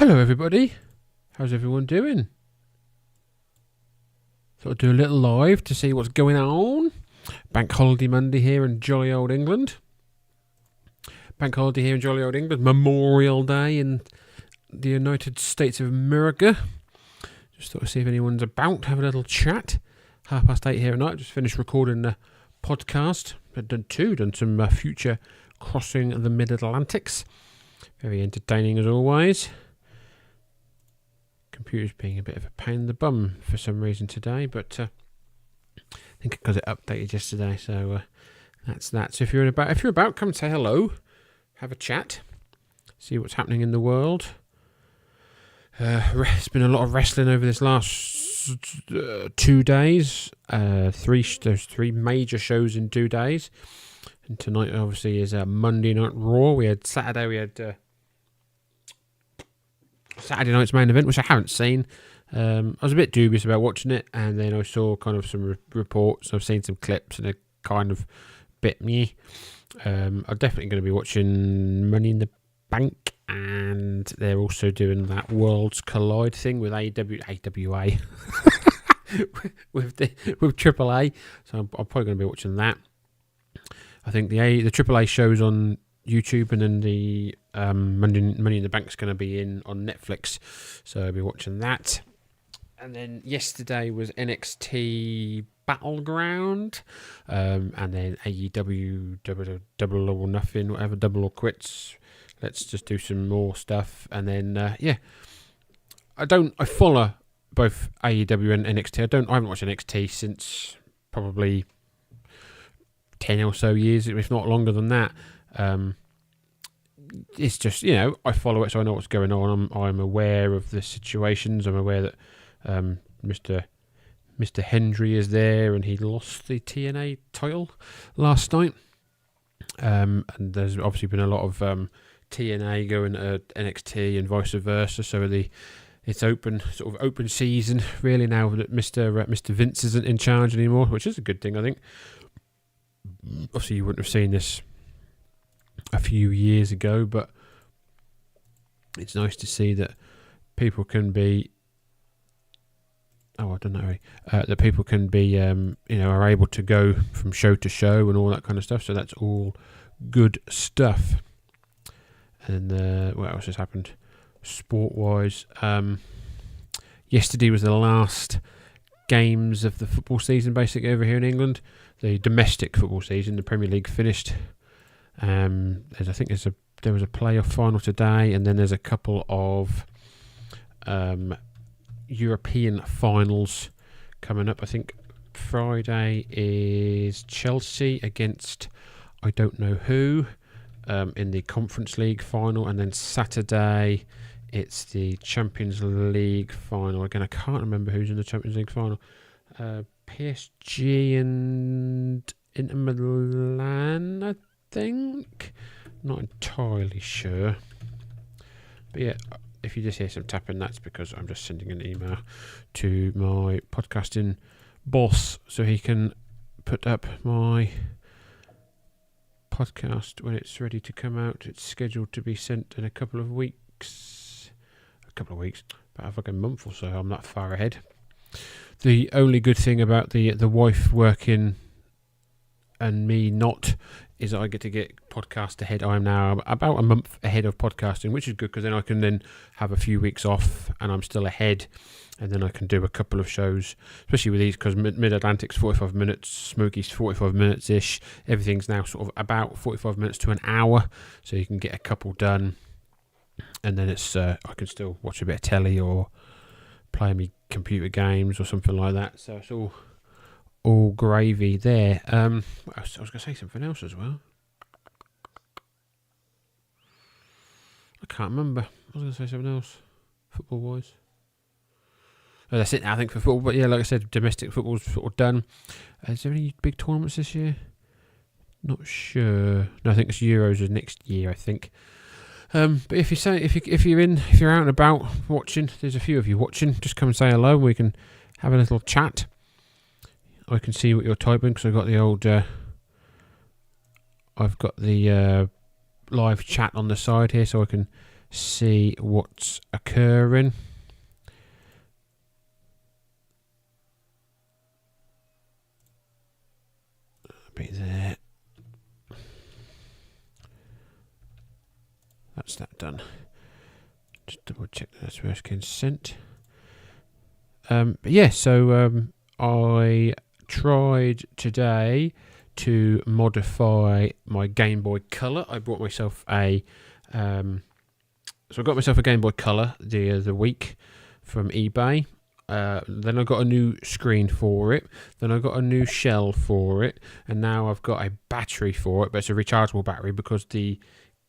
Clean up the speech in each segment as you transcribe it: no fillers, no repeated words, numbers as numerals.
Hello everybody, how's everyone doing? Thought I'd do a little live to see what's going on. Bank holiday Monday here in jolly old England. Memorial Day in the United States of America. Just thought I'd see if anyone's about, have a little chat. 8:30 here at night, just finished recording the podcast. I've done some future crossing the Mid-Atlantics. Very entertaining as always. Computer's being a bit of a pain in the bum for some reason today, but I think because it updated yesterday, so that's that. So if you're about, come and say hello, have a chat, see what's happening in the world. It's been a lot of wrestling over this last 2 days. There's 3 major shows in 2 days, and tonight obviously is Monday Night Raw. We had Saturday night's main event, which I haven't seen. I was a bit dubious about watching it, and then I saw kind of some reports. I've seen some clips, and it kind of bit me. I'm definitely going to be watching Money in the Bank, and they're also doing that Worlds Collide thing with AWA with AAA. So I'm probably going to be watching that. I think the AAA shows on YouTube, and then the Money in the Bank's going to be on Netflix, so I'll be watching that. And then yesterday was NXT Battleground, and then AEW Double or Nothing, whatever, Double or Quits. Let's just do some more stuff, and then I follow both AEW and NXT. I haven't watched NXT since probably 10 or so years, if not longer than that. It's just, I follow it, so I know what's going on. I'm aware of the situations. I'm aware that Mr. Hendry is there, and he lost the TNA title last night. And there's obviously been a lot of TNA going to NXT and vice versa. So it's open season really now that Mr. Vince isn't in charge anymore, which is a good thing, I think. Obviously, you wouldn't have seen this a few years ago, but it's nice to see that people can be that people can be are able to go from show to show and all that kind of stuff, so that's all good stuff. And what else has happened sport wise? Yesterday was the last games of the football season basically over here in England. The domestic football season, the Premier League finished. There was a playoff final today, and then there's a couple of European finals coming up. I think Friday is Chelsea against I don't know who in the Conference League final, and then Saturday it's the Champions League final. Again, I can't remember who's in the Champions League final. PSG and Inter Milan, I think. Not entirely sure. But yeah, if you just hear some tapping, that's because I'm just sending an email to my podcasting boss so he can put up my podcast when it's ready to come out. It's scheduled to be sent in a couple of weeks. About a month or so. I'm not far ahead. The only good thing about the wife working and me not is that I get to get podcast ahead. I'm now about a month ahead of podcasting, which is good because then I can then have a few weeks off and I'm still ahead, and then I can do a couple of shows, especially with these, because Mid-Atlantic's 45 minutes, Smoky's 45 minutes-ish. Everything's now sort of about 45 minutes to an hour, so you can get a couple done, and then it's I can still watch a bit of telly or play me computer games or something like that. So it's all gravy there. What else? I was going to say something else as well. I can't remember. I was going to say something else, football-wise. Oh, that's it now, I think, for football. But yeah, like I said, domestic football's sort of done. Is there any big tournaments this year? Not sure. No, I think it's Euros is next year, I think. But if you're out and about watching, there's a few of you watching. Just come and say hello, and we can have a little chat. I can see what you're typing because I've got the live chat on the side here, so I can see what's occurring. Be there. That's that done. Just double check that's where it's getting sent. But yeah, so I tried today to modify my Game Boy Color. I bought myself a so I got myself a Game Boy Color the other week from eBay. Then I got a new screen for it. Then I got a new shell for it, and now I've got a battery for it, but it's a rechargeable battery because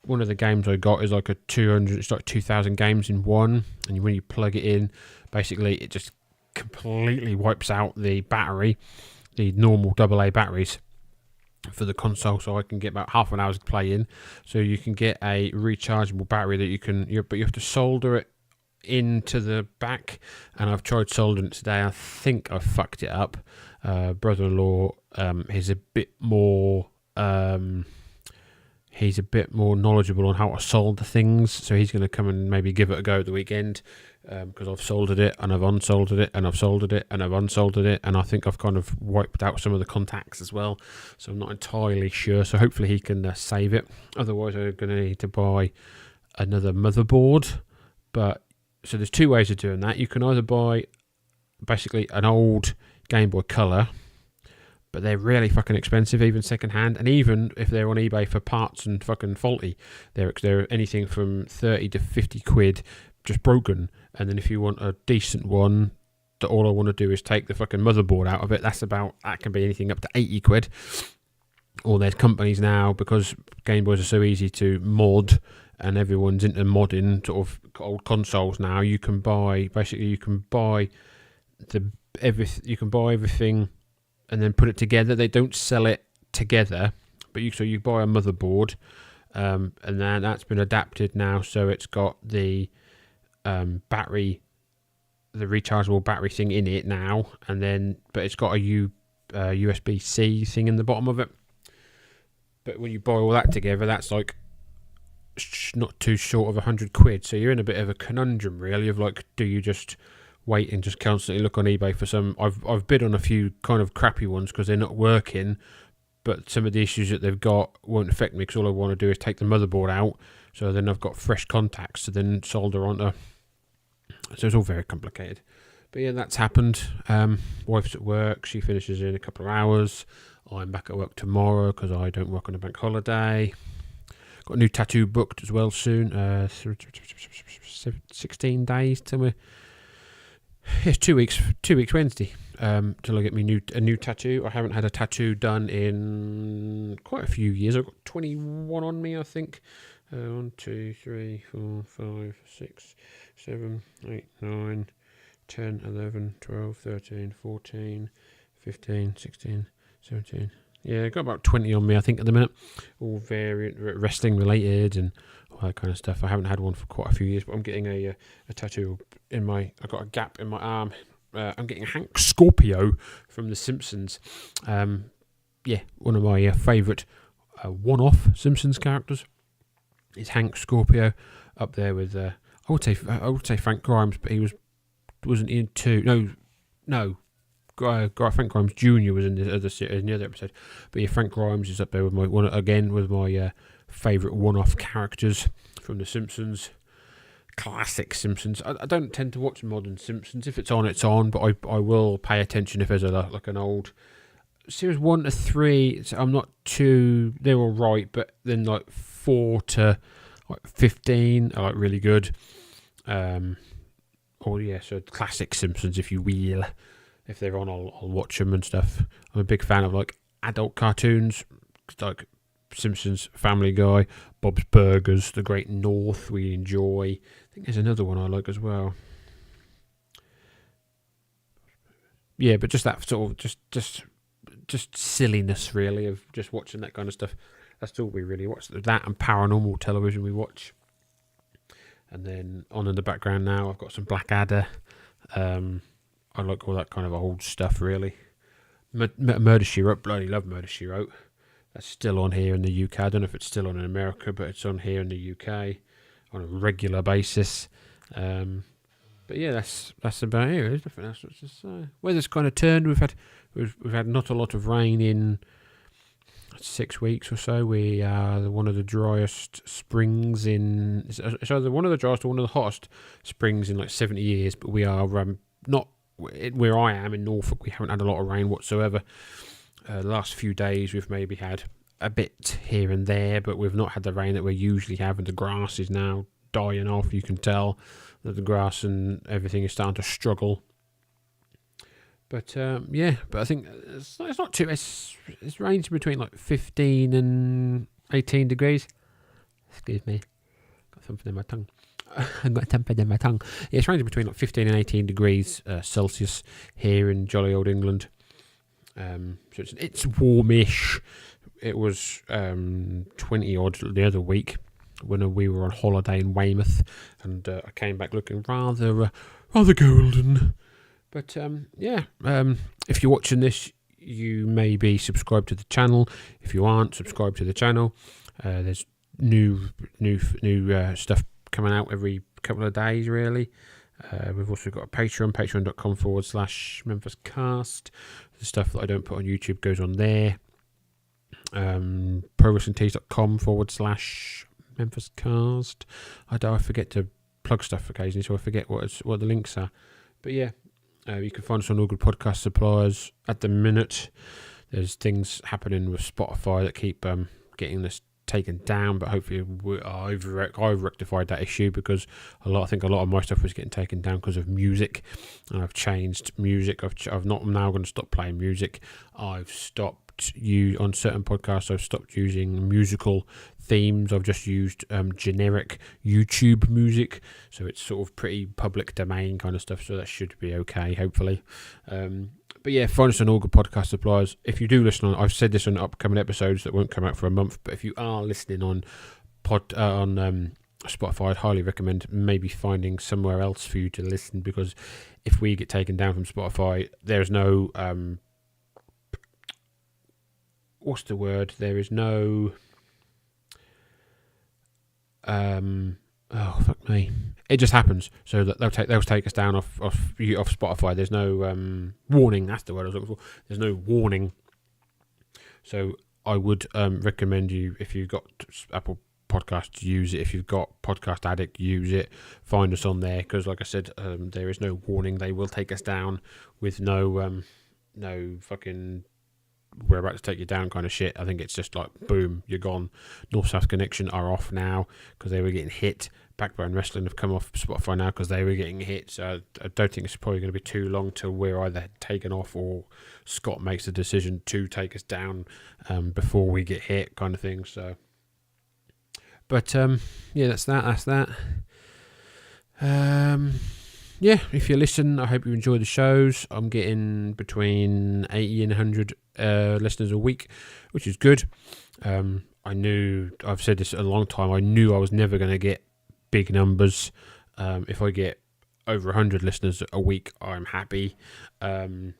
one of the games I got is like a 200. It's like 2,000 games in one, and when you plug it in, basically it just completely wipes out the battery, the normal AA batteries for the console, so I can get about half an hour's play in. So you can get a rechargeable battery that but you have to solder it into the back, and I've tried soldering it today. I think I fucked it up. Brother-in-law is a bit more knowledgeable on how to solder things, so he's going to come and maybe give it a go the weekend, because I've soldered it and I've unsoldered it and I've soldered it and I've unsoldered it, and I think I've kind of wiped out some of the contacts as well, so I'm not entirely sure. So hopefully he can save it. Otherwise I'm going to need to buy another motherboard. But so there's two ways of doing that. You can either buy basically an old Game Boy Color, but they're really fucking expensive, even second hand, and even if they're on eBay for parts and fucking faulty, they're anything from 30 to 50 quid just broken. And then if you want a decent one, that all I want to do is take the fucking motherboard out of it, that can be anything up to 80 quid. Or there's companies now, because Game Boys are so easy to mod and everyone's into modding sort of old consoles now, you can buy everything and then put it together. They don't sell it together, but you buy a motherboard, and then that's been adapted now, so it's got the battery, the rechargeable battery thing in it now, but it's got a USB-C thing in the bottom of it. But when you buy all that together, that's like not too short of 100 quid. So you're in a bit of a conundrum, really, of like, do you just wait and just constantly look on eBay for some? I've bid on a few kind of crappy ones because they're not working, but some of the issues that they've got won't affect me because all I want to do is take the motherboard out. So then I've got fresh contacts to then solder onto. So it's all very complicated. But yeah, that's happened. Wife's at work. She finishes in a couple of hours. I'm back at work tomorrow because I don't work on a bank holiday. Got a new tattoo booked as well soon. 16 days till me. It's 2 weeks. 2 weeks Wednesday. Till I get me a new tattoo. I haven't had a tattoo done in quite a few years. I've got 21 on me, I think. 1, 2, 3, 4, 5, 6, 7, 8, 9, 10, 11, 12, 13, 14, 15, 16, 17. Yeah, I've got about 20 on me, I think, at the minute. All variant, wrestling related and all that kind of stuff. I haven't had one for quite a few years, but I'm getting a tattoo I've got a gap in my arm. I'm getting Hank Scorpio from The Simpsons. Yeah, one of my favourite one-off Simpsons characters is Hank Scorpio, up there with I would say Frank Grimes, but he wasn't in two. No. Frank Grimes Jr. was in the other episode, but yeah, Frank Grimes is up there with my favourite one-off characters from The Simpsons. Classic Simpsons. I don't tend to watch modern Simpsons. If it's on, it's on, but I will pay attention if there's an old series 1 to 3. So I'm not too. They're all right, but then like 4 to 15 are like really good. So classic Simpsons, if you will. If they're on, I'll watch them and stuff. I'm a big fan of like adult cartoons, like Simpsons, Family Guy, Bob's Burgers, The Great North. We enjoy. I think there's another one I like as well. Yeah, but just that sort of just silliness, really, of just watching that kind of stuff. That's all we really watch. That and paranormal television we watch. And then on in the background now, I've got some Blackadder. I like all that kind of old stuff, really. Murder, She Wrote. Bloody love Murder, She Wrote. That's still on here in the UK. I don't know if it's still on in America, but it's on here in the UK. on a regular basis. But yeah, that's about it. There's nothing else to say. Weather's kind of turned. We've had not a lot of rain in 6 weeks or so. We are one of the driest springs in. It's either one of the driest or one of the hottest springs in like 70 years. But we are not where I am in Norfolk. We haven't had a lot of rain whatsoever. The last few days we've maybe had a bit here and there, but we've not had the rain that we usually have. And the grass is now dying off. You can tell that the grass and everything is starting to struggle. But but I think it's not too. It's ranging between like 15 and 18 degrees. Excuse me, got something in my tongue. I've got something in my tongue. Yeah, it's ranging between like 15 and 18 degrees Celsius here in jolly old England. So it's warmish. It was 20 odd the other week when we were on holiday in Weymouth, and I came back looking rather golden. But if you're watching this, you may be subscribed to the channel. If you aren't, subscribe to the channel. There's new stuff coming out every couple of days, really. We've also got a Patreon, patreon.com/MemphisCast. The stuff that I don't put on YouTube goes on there. ProWrestlingTees.com/MemphisCast. I forget to plug stuff occasionally, so I forget what the links are. But yeah. You can find us on all good podcast suppliers at the minute. There's things happening with Spotify that keep getting this taken down, but hopefully I've rectified that issue, because I think a lot of my stuff was getting taken down because of music, and I've changed music. I'm now going to stop playing music. I've stopped on certain podcasts. I've stopped using musical themes. I've just used generic YouTube music, so it's sort of pretty public domain kind of stuff, so that should be okay, hopefully. But yeah, find us on all good podcast suppliers. If you do listen on, I've said this on upcoming episodes that won't come out for a month, but if you are listening on Spotify, I'd highly recommend maybe finding somewhere else for you to listen, because if we get taken down from Spotify, there's no what's the word? There is no oh fuck me! It just happens. So that they'll take us down off Spotify. There's no warning. That's the word I was looking for. There's no warning. So I would recommend you, if you've got Apple Podcasts, use it. If you've got Podcast Addict, use it. Find us on there, because like I said, there is no warning. They will take us down with no fucking we're about to take you down kind of shit. I think it's just like, boom, you're gone. North-South Connection are off now because they were getting hit. Backbone Wrestling have come off Spotify now because they were getting hit. So I don't think it's probably going to be too long till we're either taken off or Scott makes the decision to take us down before we get hit, kind of thing. So, but yeah, that's that. Yeah, if you listen, I hope you enjoy the shows. I'm getting between 80 and 100 listeners a week, which is good. I've said this a long time, I knew I was never going to get big numbers. If I get over 100 listeners a week, I'm happy. I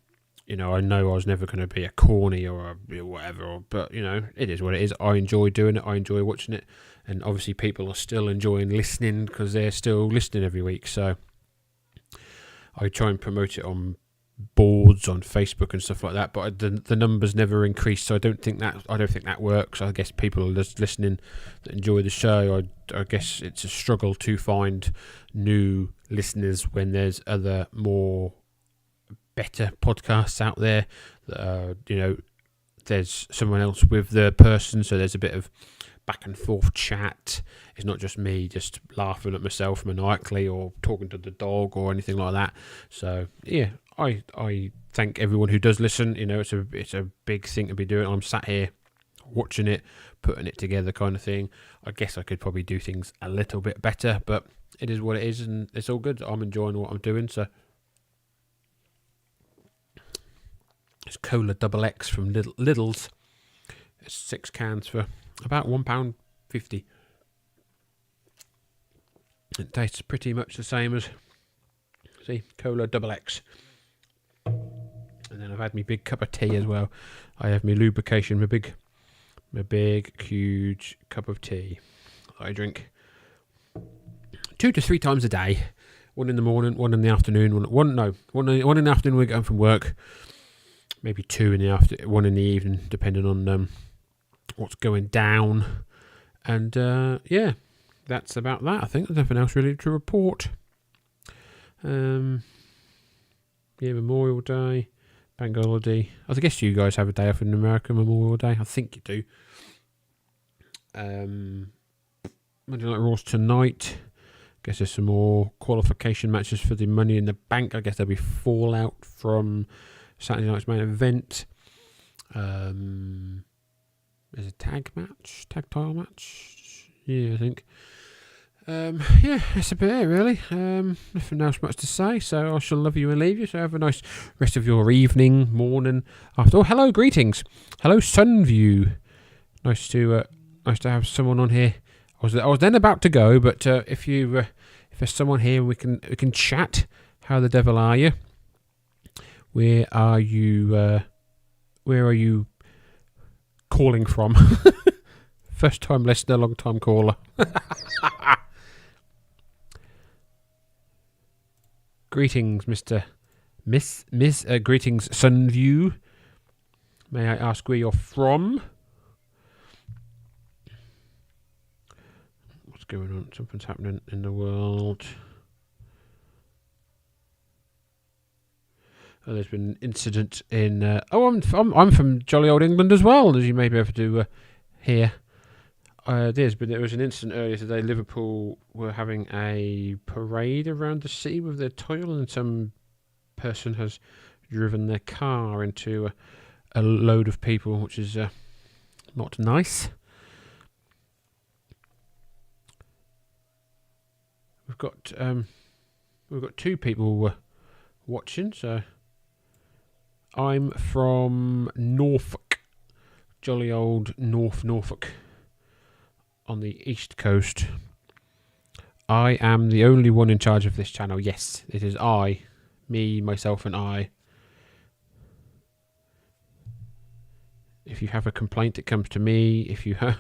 know I was never going to be a corny or whatever, but it is what it is. I enjoy doing it. I enjoy watching it, and obviously people are still enjoying listening because they're still listening every week. So I try and promote it on boards on Facebook and stuff like that, but the numbers never increase, so I don't think that works. I guess people are just listening that enjoy the show. I guess it's a struggle to find new listeners when there's other more better podcasts out there that there's someone else with the person, so there's a bit of back and forth chat. It's not just me just laughing at myself maniacally or talking to the dog or anything like that. So yeah, I thank everyone who does listen. It's a big thing to be doing. I'm sat here watching it, putting it together, kind of thing. I guess I could probably do things a little bit better, but it is what it is, and it's all good. I'm enjoying what I'm doing. So it's Cola Double X from Lidl's. It's 6 cans for about £1.50. It tastes pretty much the same as, Cola Double X. And then I've had my big cup of tea as well. I have my lubrication, my big huge cup of tea that I drink. 2 to 3 times a day. One in the morning, one in the afternoon, one in the afternoon when we get home from work. Maybe 2 in the afternoon, 1 in the evening, depending on what's going down. And yeah, that's about that. I think there's nothing else really to report. Yeah, Memorial Day, Bank Holiday. I guess you guys have a day off in America, Memorial Day. I think you do. Monday Night Raw's tonight. Guess there's some more qualification matches for the Money in the Bank. I guess there'll be fallout from Saturday night's main event. There's a tag title match. Yeah, I think. Yeah, that's about it really. Nothing else much to say, so I shall love you and leave you. So have a nice rest of your evening, morning, after. Oh, hello, greetings. Hello, Sunview. Nice to have someone on here. I was then about to go, but if there's someone here, we can chat. How the devil are you? Where are you? Where are you calling from? First time listener, long time caller. Greetings, Miss. Greetings, Sunview. May I ask where you're from? What's going on? Something's happening in the world. Oh, there's been an incident in. I'm from jolly old England as well, as you may be able to hear. There was an incident earlier today. Liverpool were having a parade around the city with their title, and some person has driven their car into a load of people, which is not nice. We've got 2 people watching. So I'm from Norfolk, jolly old Norfolk. On the east coast. I am the only one in charge of this channel. Yes, it is I. Me, myself and I. If you have a complaint, it comes to me. If you have...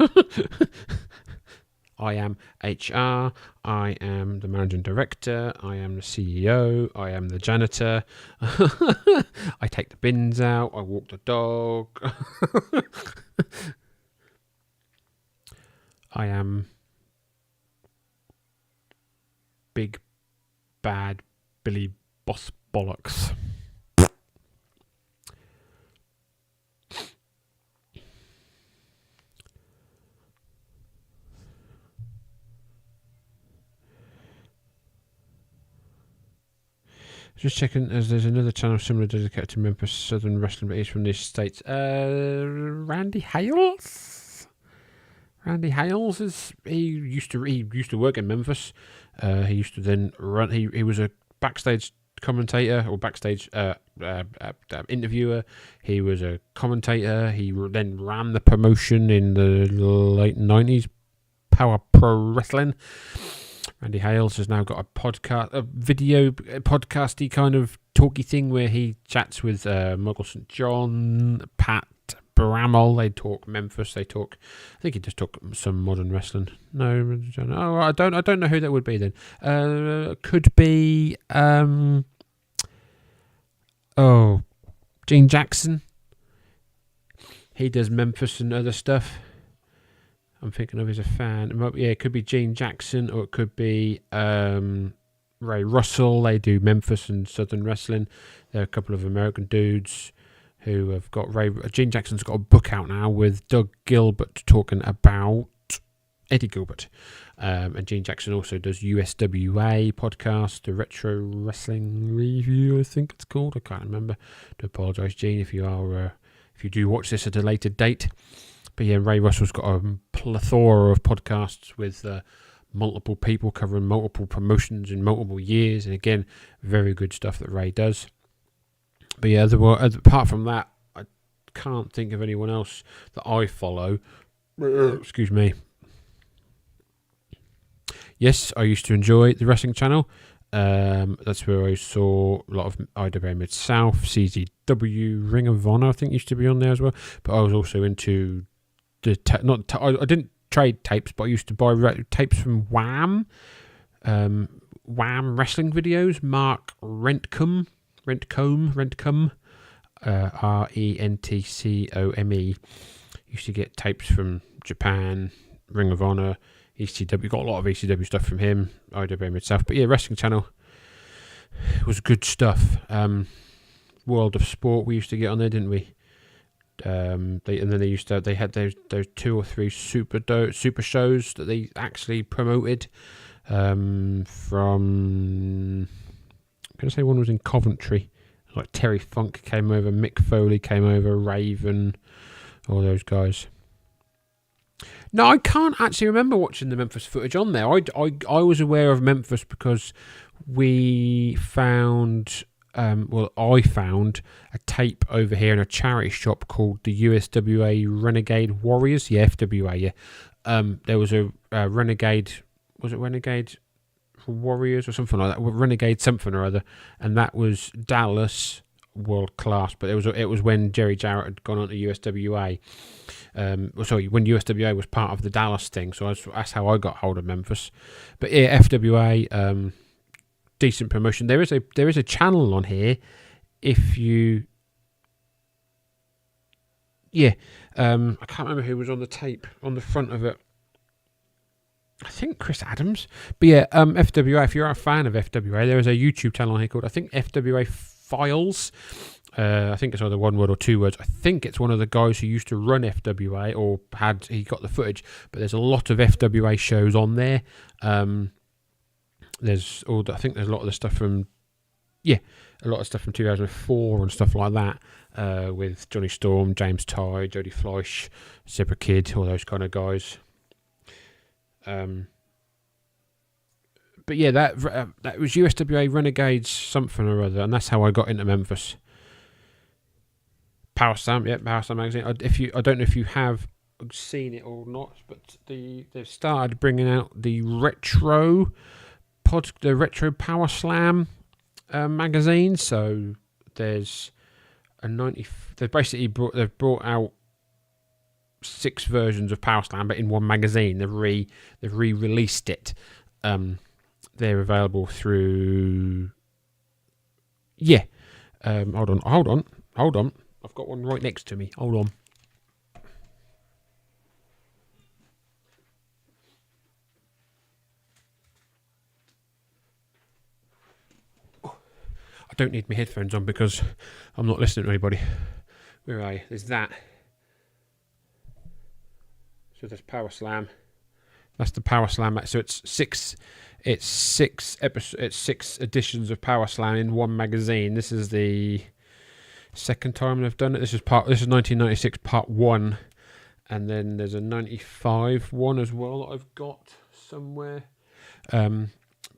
I am HR. I am the managing director. I am the CEO. I am the janitor. I take the bins out. I walk the dog. I am big, bad Billy Boss Bollocks. Just checking, as there's another channel similar dedicated to Memphis Southern Wrestling, but he's from the States. Randy Hales? Randy Hales he used to work in Memphis. He used to then run. He was a backstage commentator or backstage interviewer. He was a commentator. He then ran the promotion in the late 90s, Power Pro Wrestling. Randy Hales has now got a podcast, a video podcasty kind of talky thing where he chats with Michael St. John, Pat Bramall. They talk Memphis. They talk. I think he just talk some modern wrestling. No, oh, I don't know who that would be then. Could be. Gene Jackson. He does Memphis and other stuff. I'm thinking of as a fan. It could be Gene Jackson, or it could be Ray Russell. They do Memphis and Southern Wrestling. There are a couple of American dudes who have got Gene Jackson's got a book out now with Doug Gilbert talking about Eddie Gilbert. And Gene Jackson also does USWA podcast, the Retro Wrestling Review, I think it's called. I can't remember. Do apologise, Gene, if you do watch this at a later date. But yeah, Ray Russell's got a plethora of podcasts with multiple people covering multiple promotions in multiple years. And again, very good stuff that Ray does. But yeah, apart from that, I can't think of anyone else that I follow. Excuse me. Yes, I used to enjoy the Wrestling Channel. That's where I saw a lot of IWA Mid-South, CZW, Ring of Honor, I think used to be on there as well. But I was also into I didn't trade tapes, but I used to buy tapes from Wham Wham wrestling videos. Mark Rentcombe, Rentcombe, Rentcome. Used to get tapes from Japan, Ring of Honor, ECW. Got a lot of ECW stuff from him, IWM itself. But yeah, Wrestling Channel was good stuff. World of Sport we used to get on there, didn't we? They had those 2 or 3 super shows that they actually promoted. From, I'm gonna say one was in Coventry. Like Terry Funk came over, Mick Foley came over, Raven, all those guys. No, I can't actually remember watching the Memphis footage on there. I was aware of Memphis because we found, I found a tape over here in a charity shop called the USWA Renegade Warriors. Yeah, FWA, yeah. There was a Renegade, was it Renegade Warriors or something like that? Renegade something or other. And that was Dallas, world class. But it was when Jerry Jarrett had gone on to USWA. When USWA was part of the Dallas thing, so that's how I got hold of Memphis. But yeah, FWA, decent promotion. There is a channel on here. If you, I can't remember who was on the tape on the front of it. I think Chris Adams. But yeah, FWA. If you're a fan of FWA, there is a YouTube channel here called FWA Files. I think it's either one word or 2 words. I think it's one of the guys who used to run FWA or he got the footage. But there's a lot of FWA shows on there. I think there's a lot of the stuff from 2004 and stuff like that, with Johnny Storm, James Ty, Jody Fleisch, Zebra Kid, all those kind of guys. But yeah, that was USWA Renegades something or other, and that's how I got into Memphis. Power Slam magazine. I don't know if you have seen it or not, but they've started bringing out the retro Power Slam magazine. So there's a 90. They've brought out 6 versions of Power Slam, but in one magazine. They've re-released it. They're available through. Yeah. Hold on. I've got one right next to me. Hold on. I don't need my headphones on because I'm not listening to anybody. Where are you? There's that. So there's Power Slam. That's the Power Slam. So it's 6 episodes. It's 6 editions of Power Slam in one magazine. This is the second time they've done it. This is 1996 part 1, and then there's a 95 one as well that I've got somewhere. But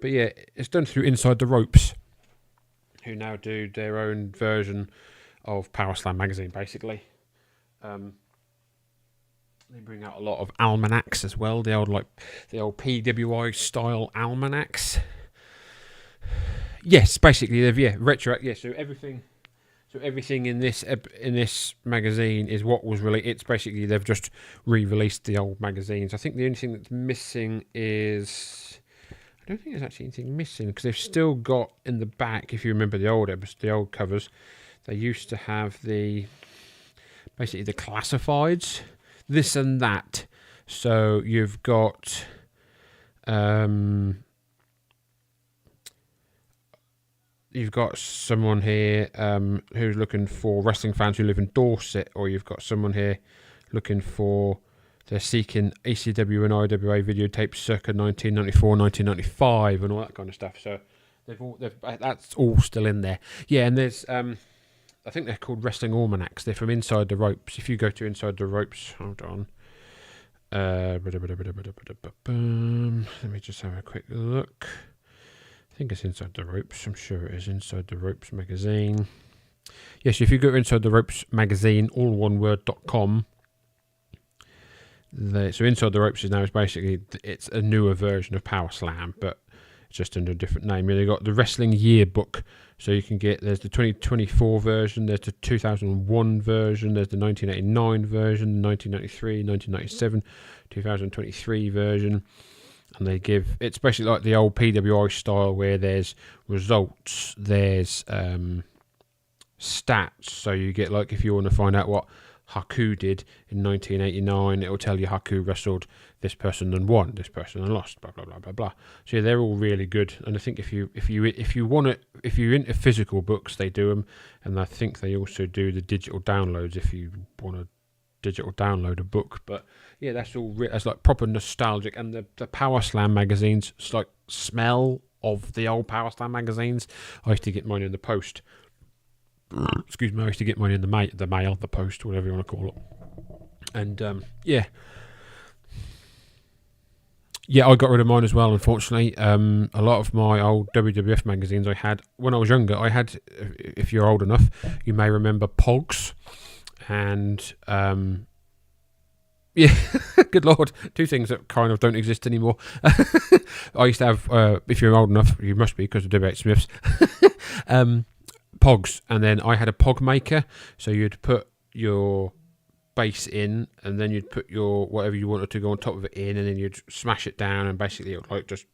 yeah, it's done through Inside the Ropes, who now do their own version of Power Slam magazine, basically. They bring out a lot of almanacs as well, the old PWI style almanacs. Yes, basically they've retro. Yeah, so everything in this magazine is what was really. It's basically they've just re-released the old magazines. I think the only thing that's missing is, I don't think there's actually anything missing because they've still got in the back. If you remember the old covers, they used to have basically the classifieds, this and that. So you've got. You've got someone here who's looking for wrestling fans who live in Dorset, or you've got someone here looking for, they're seeking ECW and IWA videotapes circa 1994, 1995 and all that kind of stuff. So that's all still in there. Yeah, and there's, I think they're called Wrestling Almanacs. They're from Inside the Ropes. If you go to Inside the Ropes, hold on. Let me just have a quick look. I think it's Inside the Ropes. I'm sure it is Inside the Ropes magazine. Yes, if you go to Inside the Ropes magazine, all one word.com. So Inside the Ropes is basically, it's a newer version of Power Slam, but it's just under a different name. They've got the Wrestling Yearbook. So you can there's the 2024 version, there's the 2001 version, there's the 1989 version, 1993, 1997, 2023 version. and they give, it's basically like the old PWI style where there's results, there's stats. So you get, like, if you want to find out what Haku did in 1989, it will tell you Haku wrestled this person and won, this person and lost, blah blah blah blah blah. So yeah, they're all really good, and I think if you're into physical books, they do them, and I think they also do the digital downloads if you want to digital download a book. But yeah, that's all that's like proper nostalgic. And the Power Slam magazines, it's like smell of the old Power Slam magazines. I used to get mine in the post. Excuse me, I used to get mine in the mail, the post, whatever you want to call it. And yeah, I got rid of mine as well, unfortunately. A lot of my old WWF magazines I had when I was younger. I had, if you're old enough, you may remember Pogs, and yeah, good lord, two things that kind of don't exist anymore. I used to have, if you're old enough, you must be because of W.H. Smiths. Pogs, and then I had a Pog maker, so you'd put your base in, and then you'd put your whatever you wanted to go on top of it in, and then you'd smash it down, and basically it would like just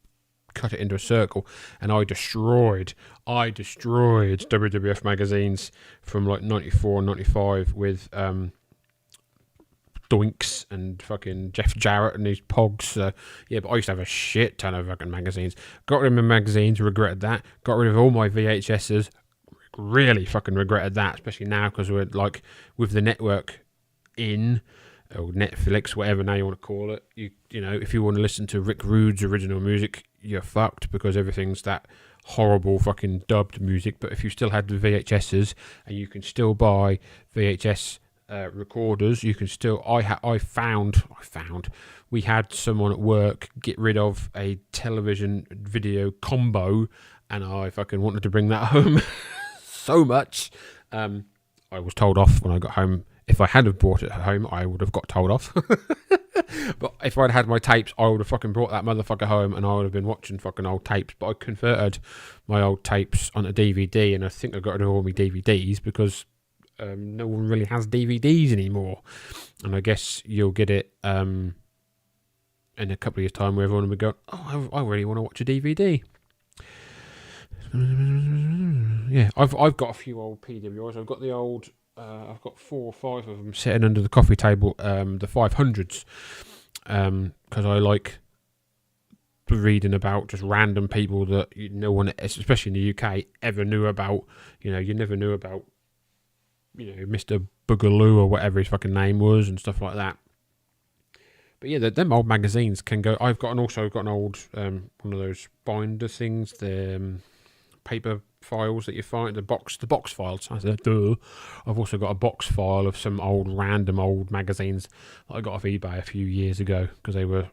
cut it into a circle. And I destroyed WWF magazines from like 94 and 95 with Doinks and fucking Jeff Jarrett and these Pogs. Yeah, but I used to have a shit ton of fucking magazines. Got rid of my magazines, regretted that. Got rid of all my VHSs. Really fucking regretted that, especially now because we're like with the network in, or Netflix, whatever now you want to call it. You know, if you want to listen to Rick Rude's original music, you're fucked because everything's that horrible fucking dubbed music. But if you still had the VHSs and you can still buy VHS recorders, you can still. I found we had someone at work get rid of a television video combo, and I fucking wanted to bring that home. So much. I was told off when I got home. If I had brought it home, I would have got told off. But if I'd had my tapes, I would have fucking brought that motherfucker home, and I would have been watching fucking old tapes. But I converted my old tapes onto DVD, and I think I got rid of all my DVDs because no one really has DVDs anymore. And I guess you'll get it in a couple of years' time where everyone will go, oh, I really want to watch a DVD. Yeah, I've got a few old PWIs. I've got the old, I've got 4 or 5 of them sitting under the coffee table, the 500s, because I like reading about just random people that no one, especially in the UK, ever knew about. You know, you never knew about, you know, Mr. Boogaloo or whatever his fucking name was and stuff like that. But yeah, them old magazines can go. I've got an old one of those binder things, the paper files that you find, the box files. I said, duh. I've also got a box file of some random old magazines that I got off eBay a few years ago because they were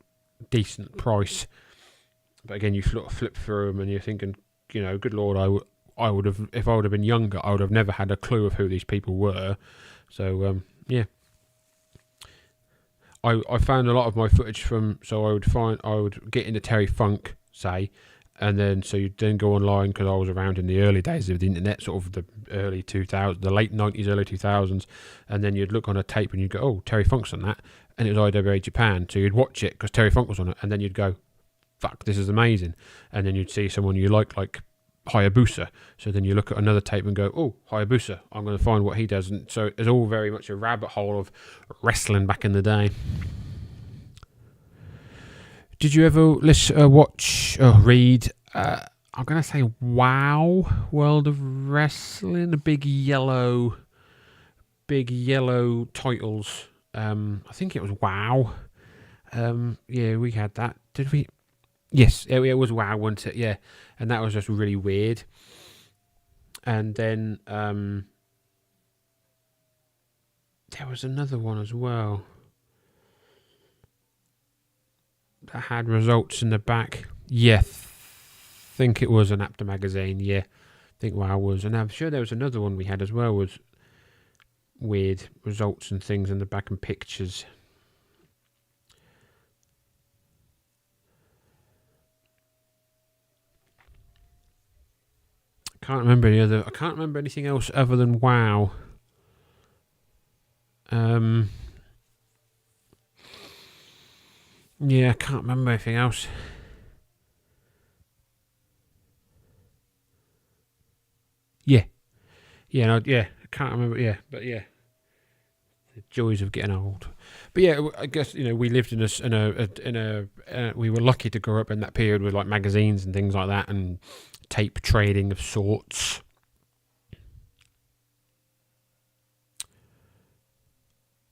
decent price. But again, you flip through them and you're thinking, you know, good lord, I would have, if I would have been younger, I would have never had a clue of who these people were. So yeah. I found a lot of my footage from, so I would get into Terry Funk, say, and then so you'd then go online, because I was around in the early days of the internet, sort of the early 2000s, the late 90s, early 2000s, and then you'd look on a tape and you'd go, oh, Terry Funk's on that, and it was IWA Japan, so you'd watch it because Terry Funk was on it, and then you'd go, fuck, this is amazing, and then you'd see someone you like Hayabusa, so then you look at another tape and go, oh, Hayabusa, I'm going to find what he does. And so it's all very much a rabbit hole of wrestling back in the day. Did you ever read, I'm going to say WOW, World of Wrestling, the big yellow titles. I think it was WOW. Yeah, we had that. Did we? Yes, it was WOW, wasn't it? Yeah, and that was just really weird. And then there was another one as well that had results in the back. Yeah, think it was an APTA magazine. Yeah, I think WOW was. And I'm sure there was another one we had as well, was weird results and things in the back and pictures. I can't remember anything else other than WOW. Yeah, I can't remember anything else. Yeah, yeah, no, yeah. I can't remember. Yeah, but yeah, the joys of getting old. But yeah, I guess we lived we were lucky to grow up in that period with like magazines and things like that, and tape trading of sorts.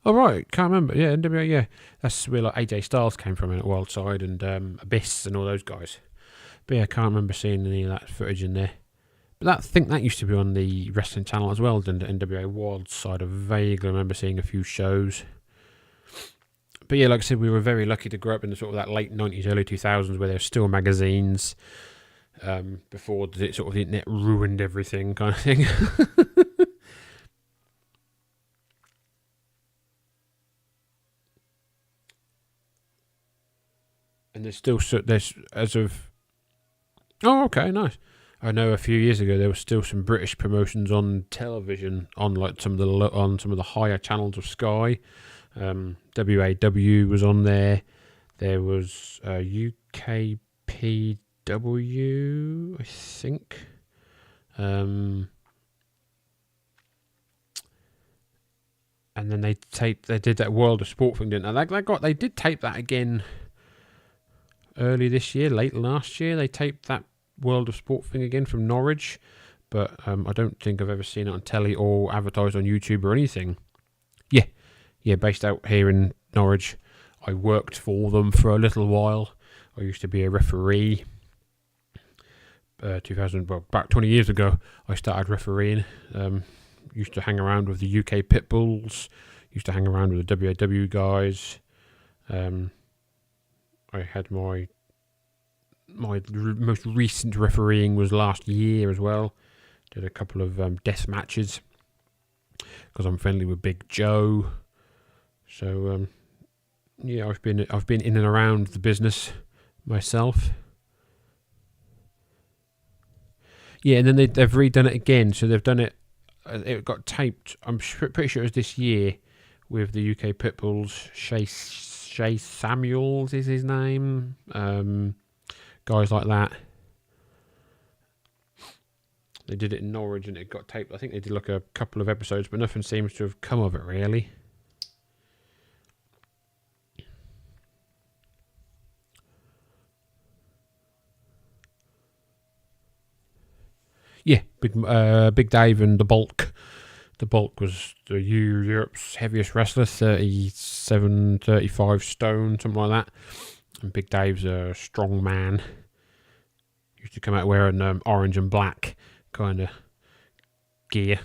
Oh right, can't remember. Yeah, NWA. Yeah, that's where like AJ Styles came from in at Wildside and Abyss and all those guys. But yeah, I can't remember seeing any of that footage in there. But I think that used to be on the wrestling channel as well, the NWA Wildside. I vaguely remember seeing a few shows. But yeah, like I said, we were very lucky to grow up in the sort of that late 90s, early 2000s where there were still magazines before the sort of the internet ruined everything kind of thing. And there's as of... Oh, okay, nice. I know a few years ago there was still some British promotions on television on like some of the higher channels of Sky. WAW was on there. There was UKPW, I think. And then they did that World of Sport thing, didn't they? They did tape that again early this year, late last year. They taped that World of Sport thing again from Norwich, but I don't think I've ever seen it on telly or advertised on YouTube or anything. Yeah, based out here in Norwich. I worked for them for a little while. I used to be a referee. Back 20 years ago, I started refereeing. Used to hang around with the UK Pitbulls. Used to hang around with the WAW guys. I had my most recent refereeing was last year as well. Did a couple of death matches because I'm friendly with Big Joe. So yeah, I've been in and around the business myself. Yeah, and then they've redone it again. So they've done it. It got taped. I'm pretty sure it was this year with the UK Pitbulls. Shay Samuels is his name. Guys like that. They did it in Norwich and it got taped. I think they did like a couple of episodes, but nothing seems to have come of it really. Yeah, Big Dave and the Bulk. The Bulk was Europe's heaviest wrestler, 37, 35 stone, something like that. And Big Dave's a strong man. Used to come out wearing orange and black kind of gear.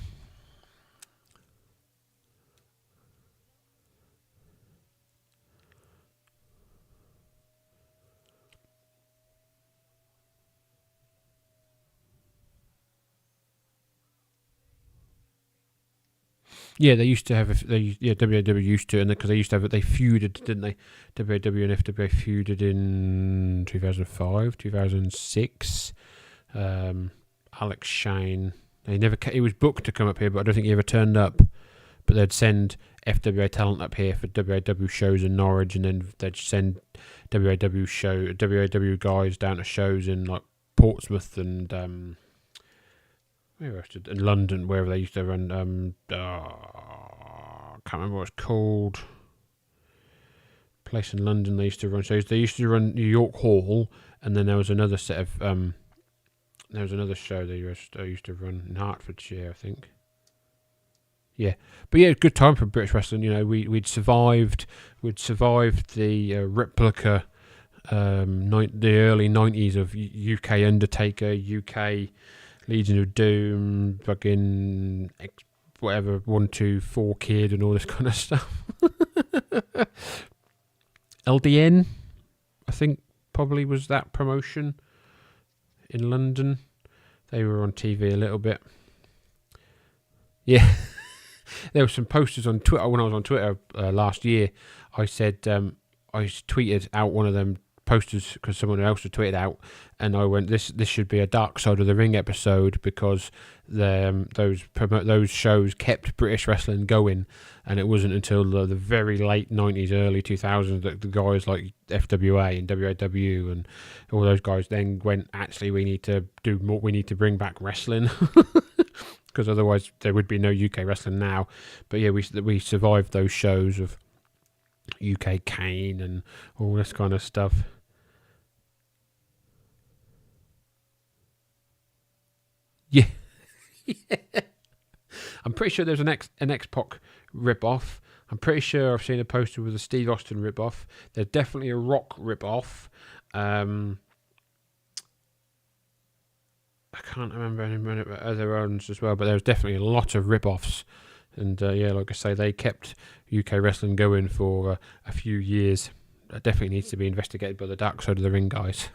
Yeah, they used to have WAW used to, and because they used to have it, they feuded, didn't they? WAW and FWA feuded in 2005, 2006. Alex Shane, he was booked to come up here, but I don't think he ever turned up. But they'd send FWA talent up here for WAW shows in Norwich, and then they'd send WAW guys down to shows in like Portsmouth and in London, wherever they used to run. I can't remember what it's called. Place in London they used to run shows. They used to run New York Hall, and then there was another set of there was another show they used to run in Hertfordshire, I think. Yeah, but yeah, good time for British wrestling. You know, we'd survived the replica, the early 90s of UK Undertaker, UK Legion of Doom, fucking whatever, 1-2-4 Kid, and all this kind of stuff. LDN, I think, probably was that promotion in London. They were on TV a little bit. Yeah. There were some posters on Twitter. When I was on Twitter last year, I said, I tweeted out one of them posters because someone else had tweeted out, and I went, this should be a Dark Side of the Ring episode because those shows kept British wrestling going, and it wasn't until the very late 90s, early 2000s that the guys like FWA and WAW and all those guys then went, actually, we need to do more, we need to bring back wrestling. because otherwise there would be no UK wrestling now. But yeah, we survived those shows of UK Kane and all this kind of stuff. Yeah. I'm pretty sure there's an X-Pac rip-off. I'm pretty sure I've seen a poster with a Steve Austin rip-off. There's definitely a Rock rip-off. I can't remember any other ones as well, but there's definitely a lot of rip-offs. And yeah, like I say, they kept UK wrestling going for a few years. That definitely needs to be investigated by the Dark Side of the Ring guys.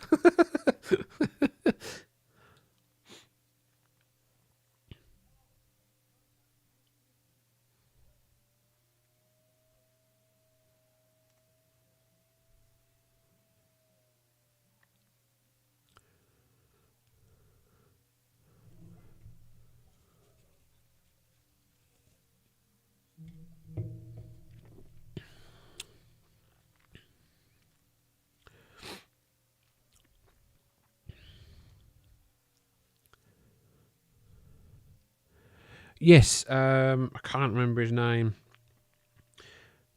Yes, I can't remember his name.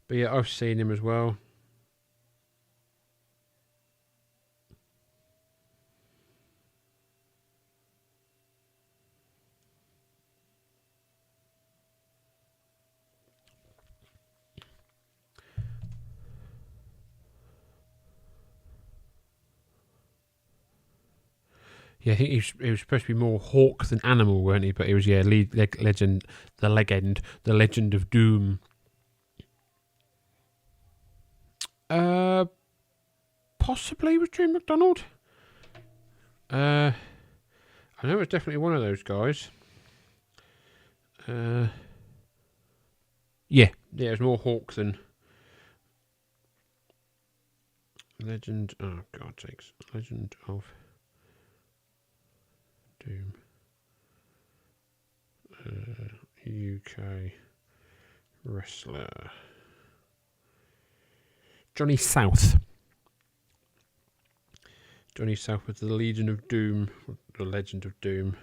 But yeah, I've seen him as well. Yeah, I think he was supposed to be more hawk than animal, weren't he? But he was, yeah, legend, the legend of Doom. Possibly with Drew McDonald. I know it's definitely one of those guys. Yeah, it was more hawk than legend. Oh God sakes, Legend of Doom. UK wrestler Johnny South. Johnny South with the Legion of Doom, the Legend of Doom.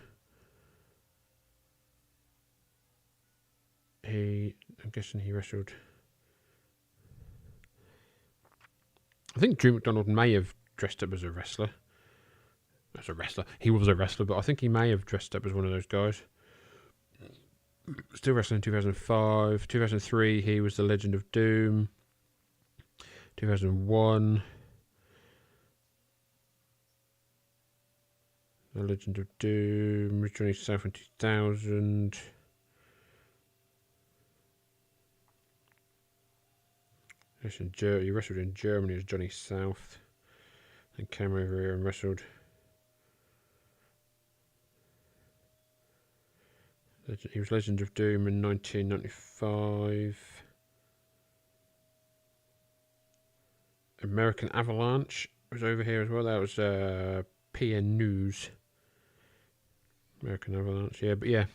I'm guessing he wrestled. I think Drew McDonald may have dressed up as a wrestler. He was a wrestler, but I think he may have dressed up as one of those guys. Still wrestling in 2005. 2003, he was the Legend of Doom. 2001, the Legend of Doom. Johnny South in 2000. He wrestled in Germany as Johnny South. And came over here and wrestled. He was Legend of Doom in 1995. American Avalanche was over here as well. That was PN News. American Avalanche, yeah, but yeah.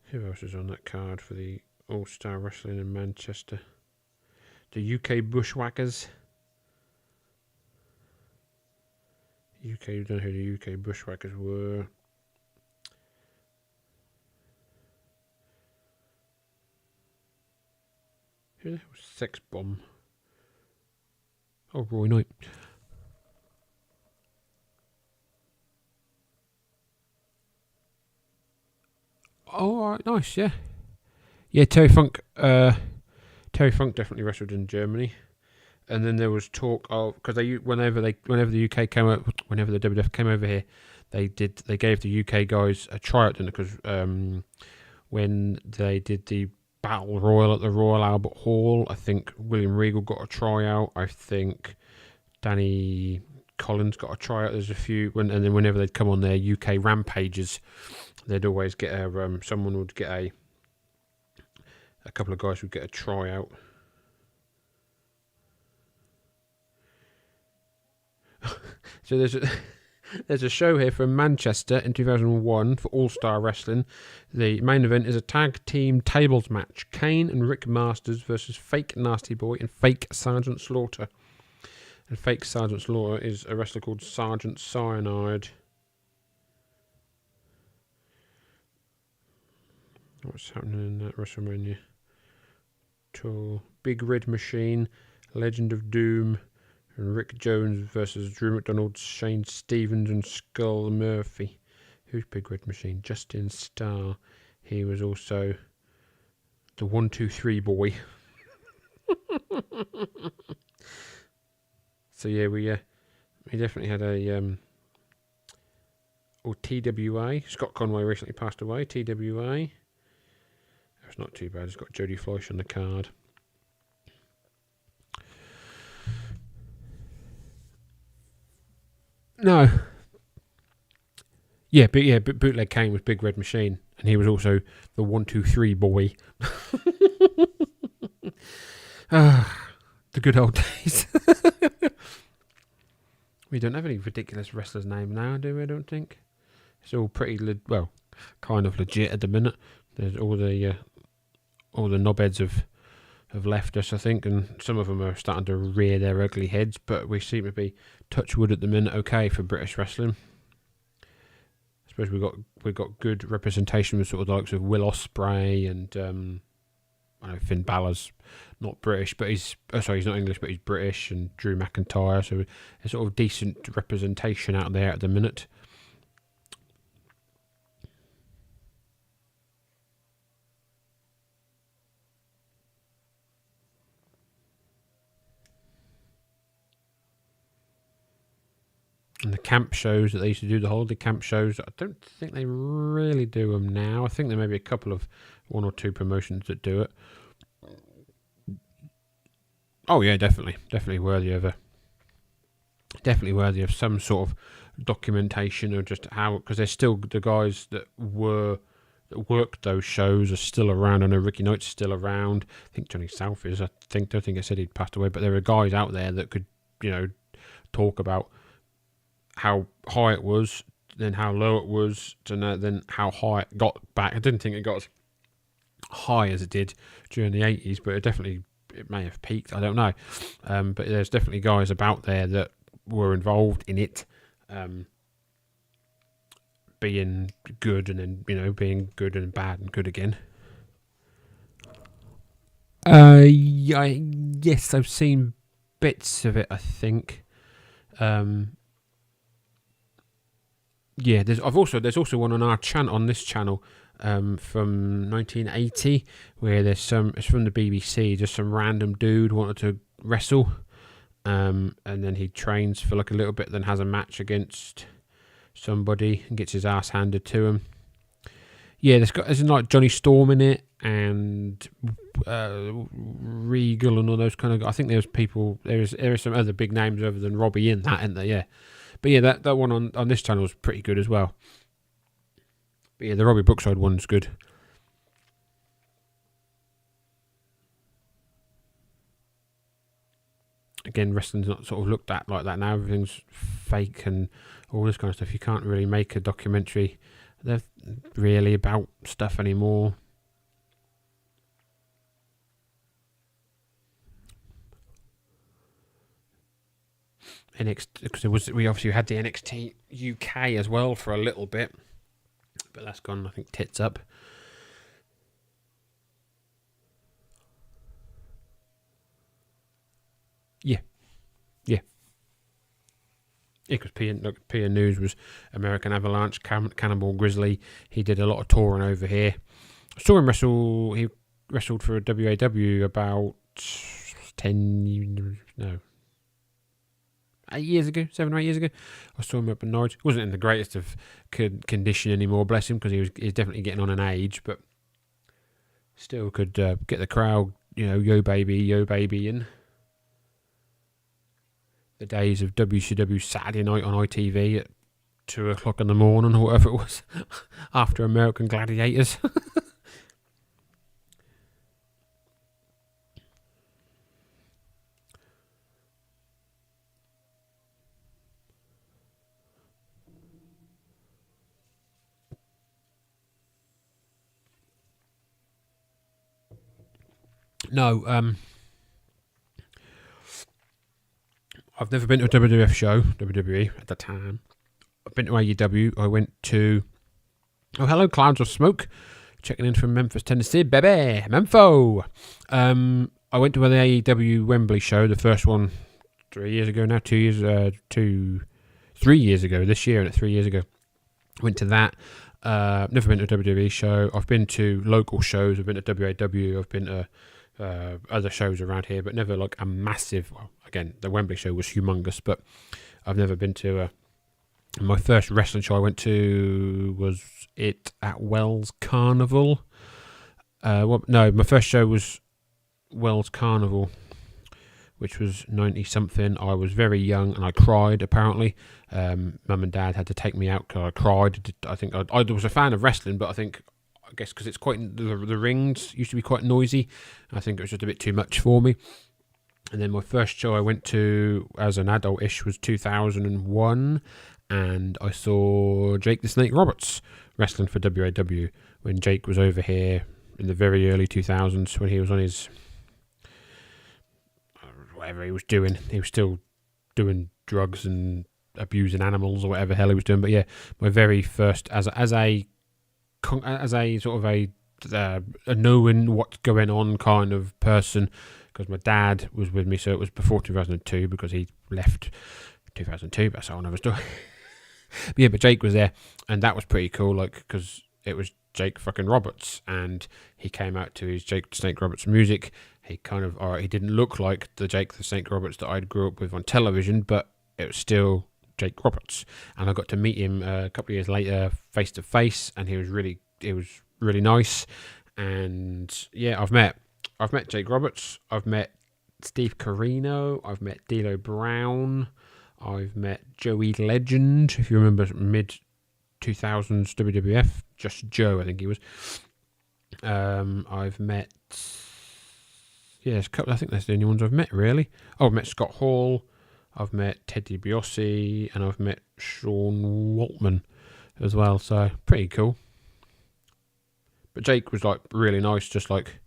Who else is on that card for the All-Star Wrestling in Manchester? The UK Bushwhackers. I don't know who the UK Bushwhackers were. Who the hell was Sex Bomb? Oh, Roy Knight. Oh, all right, nice, yeah. Yeah, Terry Funk. Terry Funk definitely wrestled in Germany. And then there was talk of, because whenever the UK came out, whenever the WWF came over here, they gave the UK guys a tryout, didn't they? Because when they did the Battle Royal at the Royal Albert Hall, I think William Regal got a tryout. I think Danny Collins got a tryout. There's a few, and then whenever they'd come on their UK rampages, they'd always get someone would get a couple of guys would get a tryout. So there's a show here from Manchester in 2001 for All-Star Wrestling. The main event is a tag team tables match. Kane and Rick Masters versus Fake Nasty Boy and Fake Sergeant Slaughter. And Fake Sergeant Slaughter is a wrestler called Sergeant Cyanide. What's happening in that WrestleMania tour? Big Red Machine, Legend of Doom, and Rick Jones versus Drew McDonald, Shane Stevens, and Skull Murphy. Who's Big Red Machine? Justin Starr. He was also the 1-2-3 boy. So yeah, we definitely had a TWA. Scott Conway recently passed away. TWA. It's not too bad. It's got Jodie Fleisch on the card. No. Yeah, but Bootleg Kane was Big Red Machine, and he was also the 1-2-3 boy. The good old days. We don't have any ridiculous wrestlers' names now, do we? I don't think. It's all pretty kind of legit at the minute. There's all the knobheads have left us, I think, and some of them are starting to rear their ugly heads. But we seem to be, touch wood at the minute, okay for British wrestling. I suppose we got good representation with sort of the likes of Will Ospreay and I know Finn Balor's not British, but he's not English, but he's British, and Drew McIntyre. So a sort of decent representation out there at the minute. And the camp shows that they used to do, the holiday camp shows, I don't think they really do them now. I think there may be a couple of one or two promotions that do it. Oh yeah, definitely worthy of some sort of documentation, or just how, because there's still the guys that worked those shows are still around. I know Ricky Knight's still around. I think Johnny South is. Don't think I said he'd passed away, but there are guys out there that could, talk about how high it was, then how low it was, then how high it got back. I didn't think it got as high as it did during the 80s, but it may have peaked. I don't know. But there's definitely guys about there that were involved in it, being good and then, being good and bad and good again. Yes, I've seen bits of it, I think. Yeah, there's also one on our on this channel from 1980 where it's from the BBC. Just some random dude wanted to wrestle, and then he trains for like a little bit, then has a match against somebody and gets his ass handed to him. Yeah, there's like Johnny Storm in it, and Regal and all those kind of. I think there is some other big names other than Robbie in that, isn't there? Yeah. But yeah, that one on this channel is pretty good as well. But yeah, the Robbie Brookside one's good. Again, wrestling's not sort of looked at like that now. Everything's fake and all this kind of stuff. You can't really make a documentary really about stuff anymore. NXT, because we obviously had the NXT UK as well for a little bit, but that's gone, I think, tits up. Yeah, because Pia News was American Avalanche, Cannibal Grizzly. He did a lot of touring over here. I saw him wrestle. He wrestled for WAW about 8 years ago, 7 or 8 years ago. I saw him up in Norwich. He wasn't in the greatest of condition anymore, bless him, because he's definitely getting on an age, but still could get the crowd, yo baby in. The days of WCW Saturday night on ITV at 2 o'clock in the morning or whatever it was, after American Gladiators. No, I've never been to a WWF show, WWE at the time. I've been to AEW. I went to, hello, Clouds of Smoke, checking in from Memphis, Tennessee, baby, Mempho. I went to the AEW Wembley show, the first one 3 years ago now, 3 years ago, this year and 3 years ago. Went to that. Never been to a WWE show. I've been to local shows. I've been to WAW. I've been to other shows around here, but never like a massive. Well, again, the Wembley show was humongous, but I've never been to my first wrestling show I went to was it at Wells Carnival. No, my first show was Wells Carnival, which was 90-something. I was very young and I cried, apparently. Mum and Dad had to take me out because I cried. I think I was a fan of wrestling, but I guess because it's quite... The rings used to be quite noisy. I think it was just a bit too much for me. And then my first show I went to as an adult-ish was 2001, and I saw Jake the Snake Roberts wrestling for WAW when Jake was over here in the very early 2000s when he was on his... whatever he was doing. He was still doing drugs and abusing animals or whatever the hell he was doing. But yeah, my very first as a sort of a knowing what's going on kind of person, because my dad was with me, so it was before 2002 because he left 2002. But that's all another story. But yeah, but Jake was there, and that was pretty cool. Like, because it was Jake fucking Roberts, and he came out to his Jake the Snake Roberts music. He he didn't look like the Jake the Snake Roberts that I grew up with on television, but it was still Jake Roberts. And I got to meet him a couple of years later, face to face, and he was really nice. And yeah, I've met Jake Roberts. I've met Steve Corino. I've met D'Lo Brown. I've met Joey Legend, if you remember mid 2000s WWF, just Joe, I think he was. I've met... Yeah, there's a couple. I think that's the only ones I've met, really. Oh, I've met Scott Hall, I've met Ted DiBiase, and I've met Sean Waltman as well, so pretty cool. But Jake was, like, really nice, just like...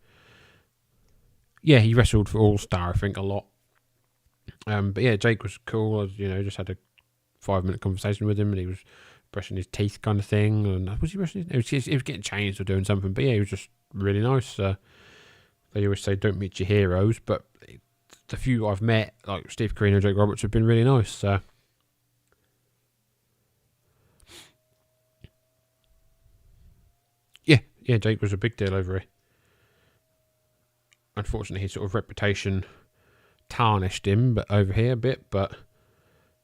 Yeah, he wrestled for All Star, I think, a lot. But yeah, Jake was cool. I just had a 5-minute conversation with him, and he was brushing his teeth kind of thing. And was he brushing his... He was getting changed or doing something, but yeah, he was just really nice. They always say don't meet your heroes, but the few I've met, like Steve Corino and Jake Roberts, have been really nice. So yeah, Jake was a big deal over here. Unfortunately, his sort of reputation tarnished him, but over here a bit. But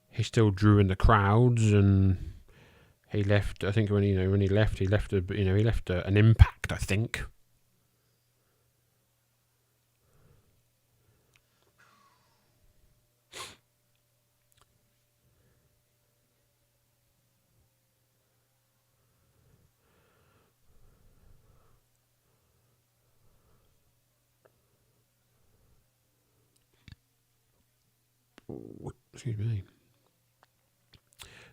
he still drew in the crowds, and he left. I think when he left an impact. I think. Excuse me.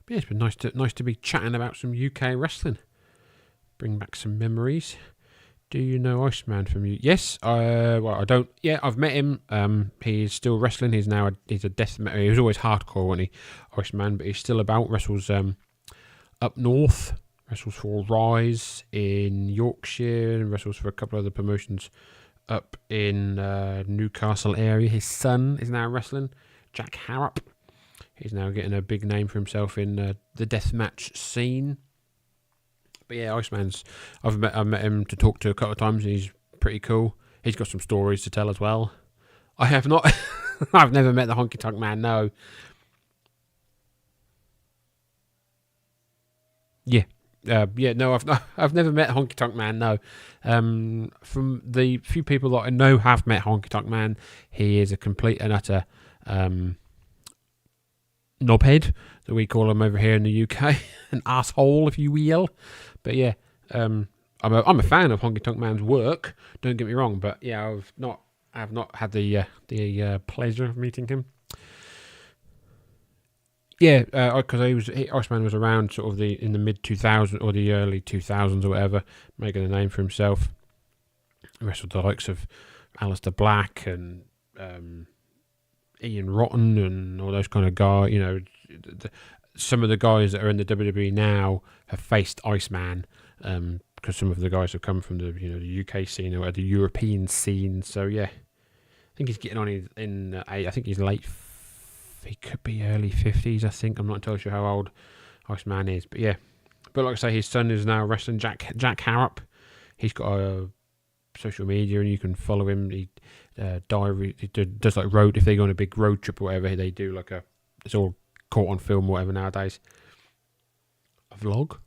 But yeah, it's been nice to be chatting about some UK wrestling. Bring back some memories. Do you know Iceman from you? Yes. Well, I don't. Yeah, I've met him. He's still wrestling. He's a death metal. He was always hardcore when Iceman, but he's still about. Wrestles up north. Wrestles for Rise in Yorkshire, and wrestles for a couple of other promotions up in Newcastle area. His son is now wrestling. Jack Harrop. He's now getting a big name for himself in the deathmatch scene. But yeah, Iceman's... I've met him to talk to a couple of times, and he's pretty cool. He's got some stories to tell as well. I have not... I've never met the Honky Tonk Man, no. Yeah. No, I've never met Honky Tonk Man, no. From the few people that I know have met Honky Tonk Man, he is a complete and utter... knobhead, that we call him over here in the UK, an asshole, if you will. But yeah, I'm a fan of Honky Tonk Man's work. Don't get me wrong, but yeah, I've not had the pleasure of meeting him. Yeah, because Iceman was around sort of in the mid 2000s or the early 2000s or whatever, making a name for himself. He wrestled the likes of Aleister Black and Ian Rotten and all those kind of guys. You know, some of the guys that are in the WWE now have faced Iceman because some of the guys have come from the the UK scene or the European scene. So yeah, I think he's getting on in I think he's late. He could be early 50s. I think I'm not entirely sure how old this man is, but yeah. But like I say, his son is now wrestling Jack Harrop. He's got a social media and you can follow him. He does like road, if they go on a big road trip or whatever, they do like it's all caught on film or whatever nowadays. A vlog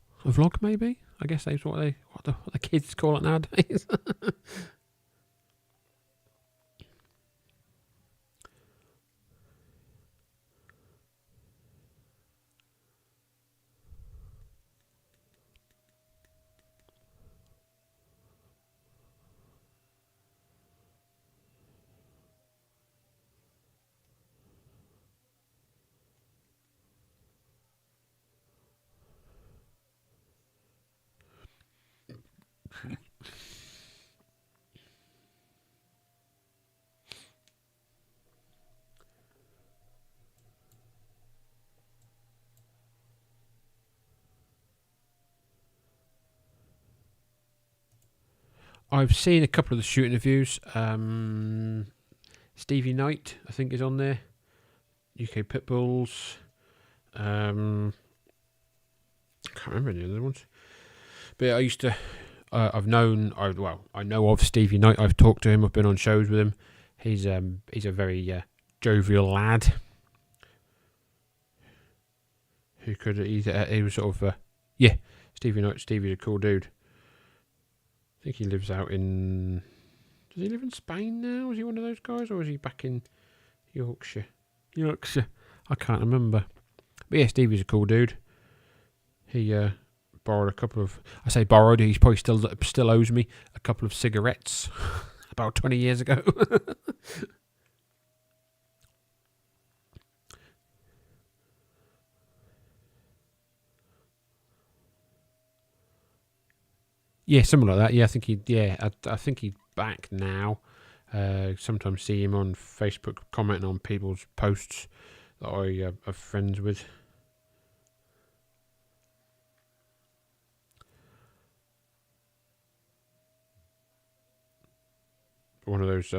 maybe, I guess that's what the kids call it nowadays. I've seen a couple of the shoot interviews. Stevie Knight, I think, is on there. UK Pitbulls. I can't remember any other ones. But I used to. I know of Stevie Knight. I've talked to him. I've been on shows with him. He's a very jovial lad. He was sort of Stevie Knight. Stevie's a cool dude. I think he lives out in. Does he live in Spain now? Is he one of those guys, or is he back in Yorkshire? I can't remember. But yeah, Stevie's a cool dude. He borrowed a couple of. I say borrowed. He probably still owes me a couple of cigarettes about 20 years ago. Yeah, something like that. Yeah, I think I think he's back now. Sometimes see him on Facebook commenting on people's posts that I are friends with. One of those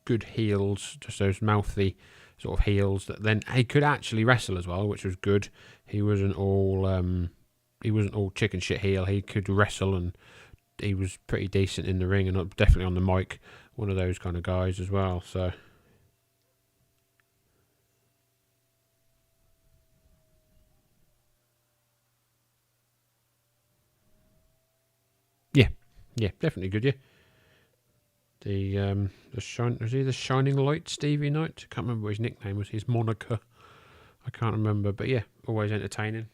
good heels, just those mouthy sort of heels that then he could actually wrestle as well, which was good. He wasn't all chicken shit heel. He could wrestle and he was pretty decent in the ring and definitely on the mic. One of those kind of guys as well. So yeah, definitely good. Yeah. Was he the Shining Light, Stevie Knight? I can't remember what his nickname was. His moniker, I can't remember. But yeah, always entertaining.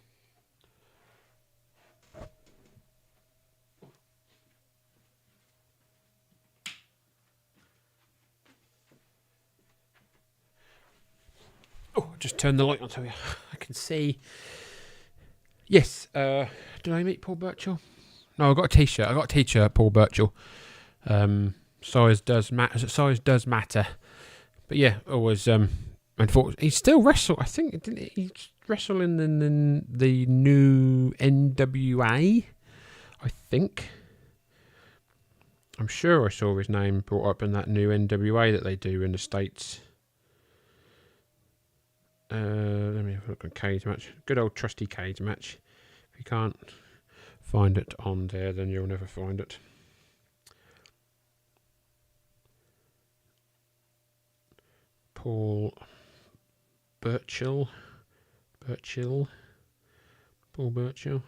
Oh, just turn the light on so I can see. Yes. Did I meet Paul Burchill? No, I got a T-shirt. Paul Burchill. Size does matter. But yeah, always. Unfortunately, he still wrestle. I think didn't he wrestle in the new NWA? I think. I'm sure I saw his name brought up in that new NWA that they do in the States. Let me have a look on cage match. Good old trusty cage match. If you can't find it on there, then you'll never find it. Paul Burchill. Paul Burchill.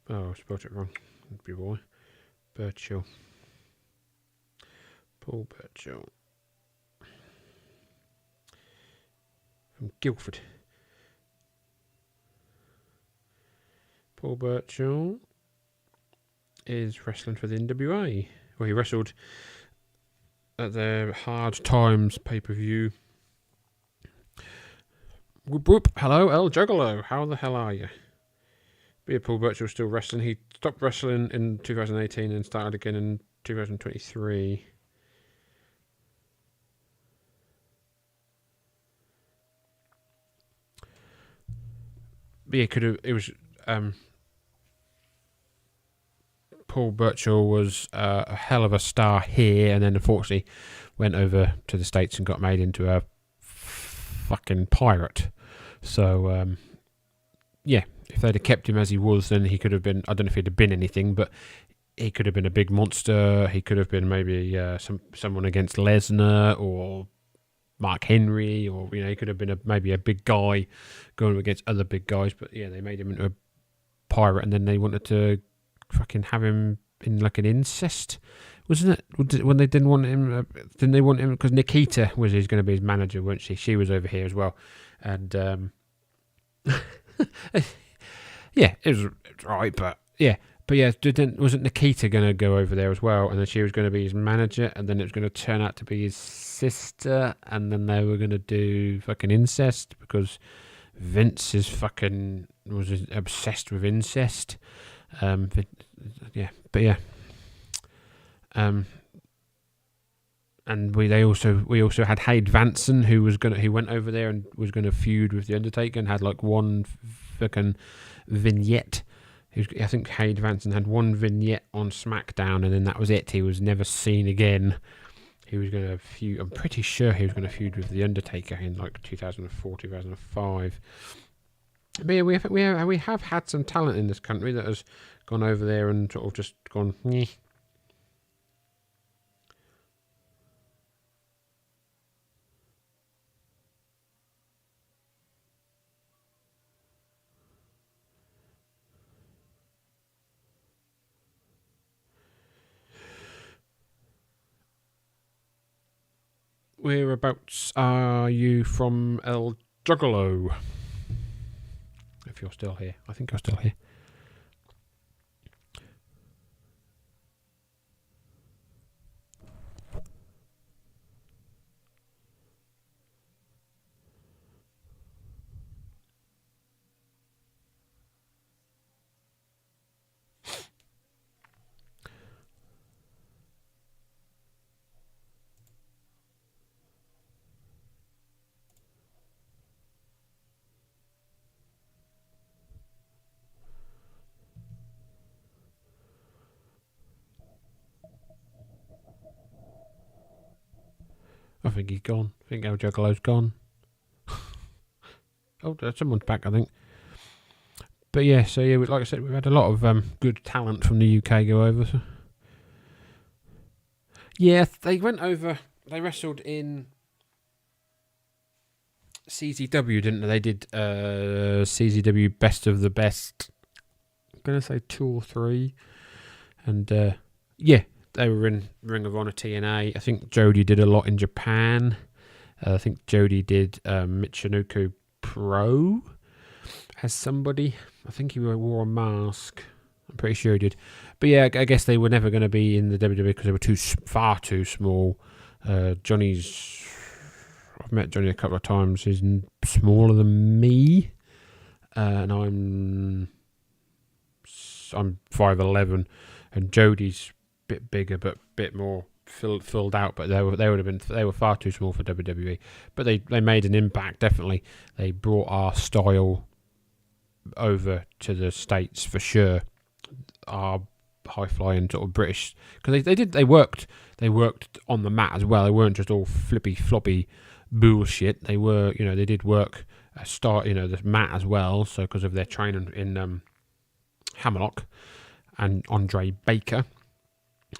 Oh, I spelled it wrong. Good boy. Burchill. Paul Burchill. From Guildford. Paul Burchill is wrestling for the NWA. Well, he wrestled at the Hard Times pay-per-view. Whoop whoop. Hello, El Juggalo. How the hell are you? But yeah, Paul Burchill still wrestling. He stopped wrestling in 2018 and started again in 2023. But yeah, it was Paul Burchill was a hell of a star here, and then unfortunately went over to the States and got made into a fucking pirate. So, yeah, if they'd have kept him as he was, then he could have been, I don't know if he'd have been anything, but he could have been a big monster. He could have been maybe someone against Lesnar or Mark Henry, or he could have been maybe a big guy going against other big guys. But yeah, they made him into a pirate, and then they wanted to fucking have him in like an incest, wasn't it? When they didn't want him, didn't they want him because Nikita was going to be his manager, weren't she? She was over here as well, and yeah, it was right, but yeah. But yeah, wasn't Nikita going to go over there as well? And then she was going to be his manager, and then it was going to turn out to be his sister, and then they were going to do fucking incest because Vince was obsessed with incest. Yeah, but yeah. And we also had Hayde Vanson who went over there and was gonna feud with the Undertaker and had like one fucking vignette. I think Hayde Vanson had one vignette on SmackDown, and then that was it. He was never seen again. He was going to feud. I'm pretty sure he was going to feud with the Undertaker in like 2004, 2005. But yeah, we have had some talent in this country that has gone over there and sort of just gone. Nyeh. Whereabouts are you from, El Juggalo? If you're still here. I think you're still here. I think he's gone. I think El Juggalo's gone. Oh, someone's back, I think. But yeah, so yeah, like I said, we've had a lot of good talent from the UK go over. So. Yeah, they went over. They wrestled in CZW, didn't they? They did CZW Best of the Best. I'm going to say 2 or 3. And yeah, they were in Ring of Honor TNA. I think Jody did a lot in Japan. I think Jody did Michinoku Pro as somebody. I think he wore a mask. I'm pretty sure he did. But yeah, I guess they were never going to be in the WWE because they were far too small. I've met Johnny a couple of times. He's smaller than me. And I'm 5'11", and Jody's a bit bigger but a bit more filled out. But they were far too small for WWE. But they made an impact, definitely. They brought our style over to the States for sure. Our high flying sort of British, because they worked on the mat as well. They weren't just all flippy floppy bullshit. They were, they did work the mat as well. So because of their training in Hammerlock and Andre Baker.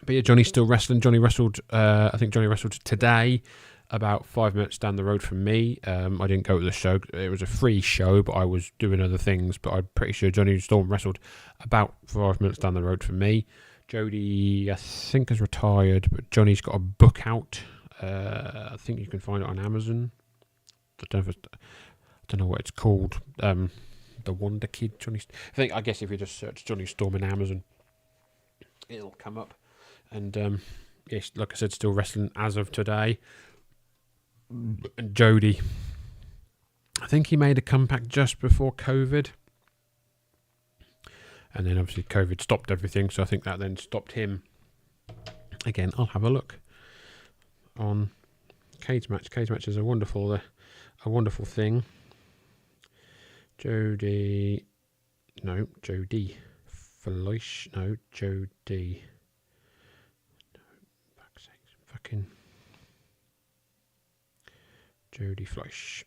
But yeah, Johnny's still wrestling. Johnny wrestled. I think Johnny wrestled today, about 5 minutes down the road from me. I didn't go to the show. It was a free show, but I was doing other things. But I'm pretty sure Johnny Storm wrestled about 5 minutes down the road from me. Jody, I think, has retired, but Johnny's got a book out. I think you can find it on Amazon. I don't know what it's called. The Wonder Kid. I guess if you just search Johnny Storm in Amazon, it'll come up. And yes, like I said, still wrestling as of today. And Jody, I think he made a comeback just before COVID, and then obviously COVID stopped everything, so I think that then stopped him. Again, I'll have a look on Cage Match. Cage Match is a wonderful thing. Jody, Fleisch. No, Jody. No, fuck's sakes. Fucking Jody Fleisch.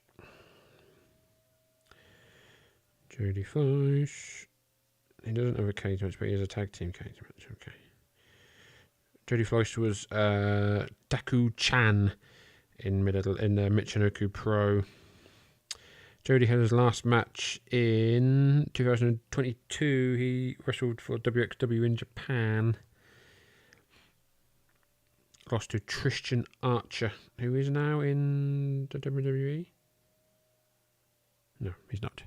Jody Fleisch. He doesn't have a cage match, but he has a tag team cage match. Okay. Jody Fleisch was Daku Chan in Michinoku Pro. Jody had his last match in 2022. He wrestled for WXW in Japan. Lost to Tristan Archer, who is now in the WWE. No, he's not.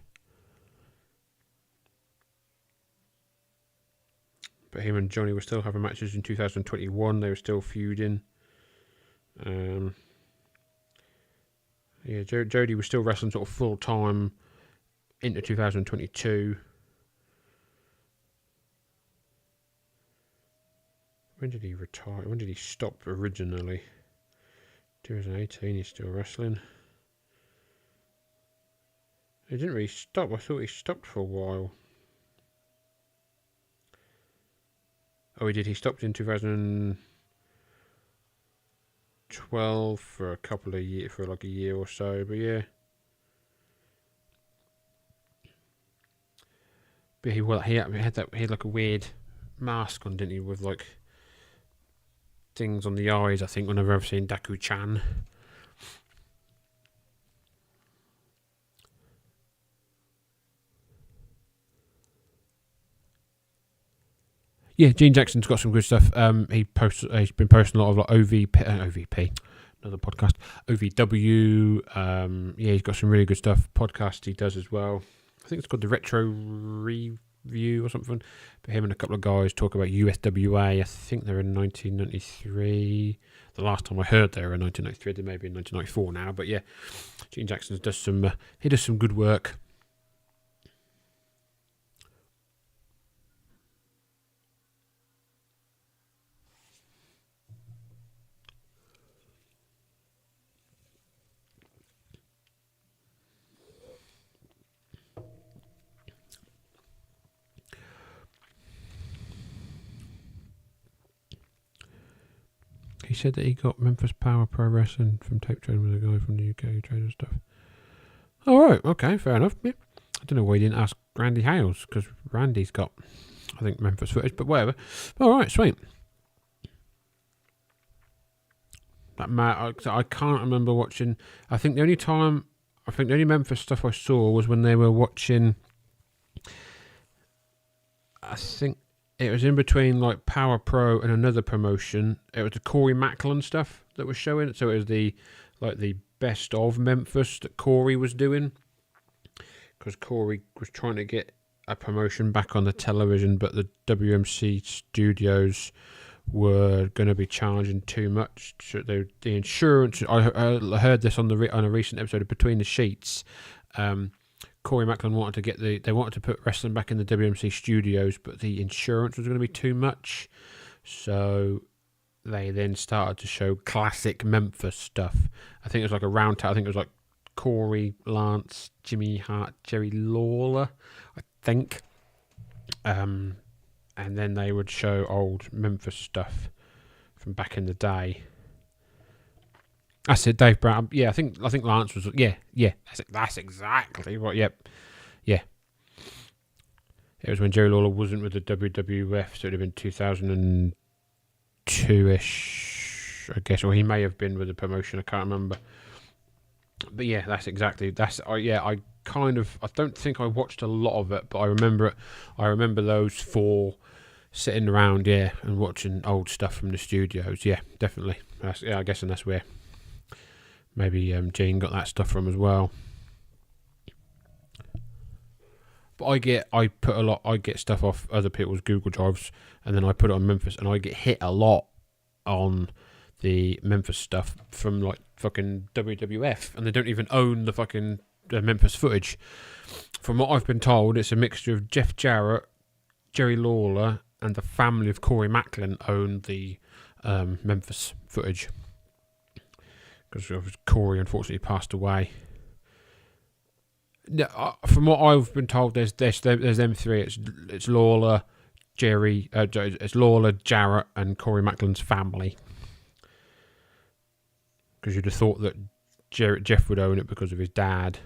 But him and Johnny were still having matches in 2021. They were still feuding. Jody was still wrestling sort of full time into 2022. When did he retire? When did he stop originally? 2018, he's still wrestling. He didn't really stop. I thought he stopped for a while. Oh, he did. He stopped in 2012 for a couple of years, for like a year or so. But yeah. But he had like a weird mask on, didn't he, with like things on the eyes, I think, whenever I've seen Daku-chan. Yeah, Gene Jackson's got some good stuff. He's been posting a lot of like OVP, another podcast, OVW. Yeah, he's got some really good stuff. Podcast he does as well. I think it's called the Retro Review or something. But him and a couple of guys talk about USWA. I think they're in 1993. The last time I heard they were in 1993. They may be in 1994 now. But yeah, Gene Jackson does some. He does some good work. He said that he got Memphis Power Pro Wrestling from tape trading with a guy from the UK who traded stuff. All right, okay, fair enough. Yeah. I don't know why he didn't ask Randy Hales, because Randy's got, I think, Memphis footage, but whatever. All right, sweet. That I can't remember watching. I think the only Memphis stuff I saw was when they were watching. I think it was in between like Power Pro and another promotion. It was the Corey Macklin stuff that was showing. So it was the best of Memphis that Corey was doing, because Corey was trying to get a promotion back on the television, but the WMC studios were going to be charging too much. So the insurance. I heard this on a recent episode of Between the Sheets. Corey Macklin wanted to put wrestling back in the WMC studios, but the insurance was going to be too much. So they then started to show classic Memphis stuff. I think it was like a round table. I think it was like Corey, Lance, Jimmy Hart, Jerry Lawler, I think. And then they would show old Memphis stuff from back in the day. That's it, Dave Brown. Yeah, I think Lance was. Yeah. That's exactly what. Yep. Yeah. It was when Jerry Lawler wasn't with the WWF, so it'd have been 2002-ish, I guess, or he may have been with the promotion. I can't remember. But yeah, I don't think I watched a lot of it, but I remember it. I remember those four sitting around, and watching old stuff from the studios. Yeah, definitely. I guess, and that's where maybe Gene got that stuff from as well. But I get stuff off other people's Google Drives, and then I put it on Memphis, and I get hit a lot on the Memphis stuff from like fucking WWF, and they don't even own the fucking Memphis footage. From what I've been told, it's a mixture of Jeff Jarrett, Jerry Lawler, and the family of Corey Macklin own the Memphis footage, because Corey unfortunately passed away. From what I've been told, there's them three. It's Lawler, it's Lawler, Jarrett, and Corey Macklin's family. Because you'd have thought that Jeff would own it because of his dad.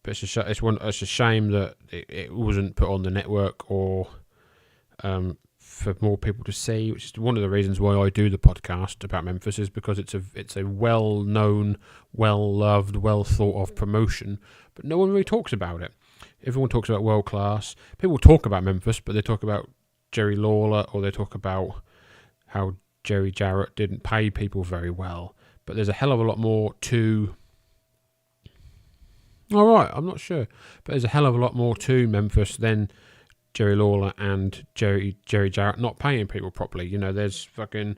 But it's a shame that it wasn't put on the network or for more people to see, which is one of the reasons why I do the podcast about Memphis, is because it's a well-known, well-loved, well-thought-of promotion, but no one really talks about it. Everyone talks about world class. People talk about Memphis, but they talk about Jerry Lawler, or they talk about how Jerry Jarrett didn't pay people very well. But there's a hell of a lot more to... Alright, I'm not sure. But there's a hell of a lot more to Memphis than Jerry Lawler and Jerry Jarrett not paying people properly. You know, there's fucking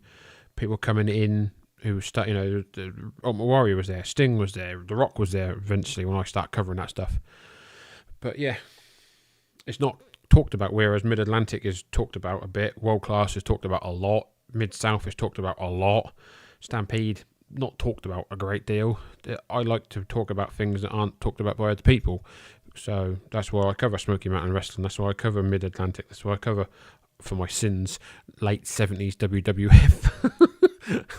people coming in who start. You know, the Ultimate Warrior was there, Sting was there, The Rock was there. Eventually, when I start covering that stuff, but yeah, it's not talked about. Whereas Mid Atlantic is talked about a bit, World Class is talked about a lot, Mid South is talked about a lot, Stampede not talked about a great deal. I like to talk about things that aren't talked about by other people. So that's why I cover Smoky Mountain Wrestling. That's why I cover Mid Atlantic. That's why I cover, for my sins, late 70s WWF.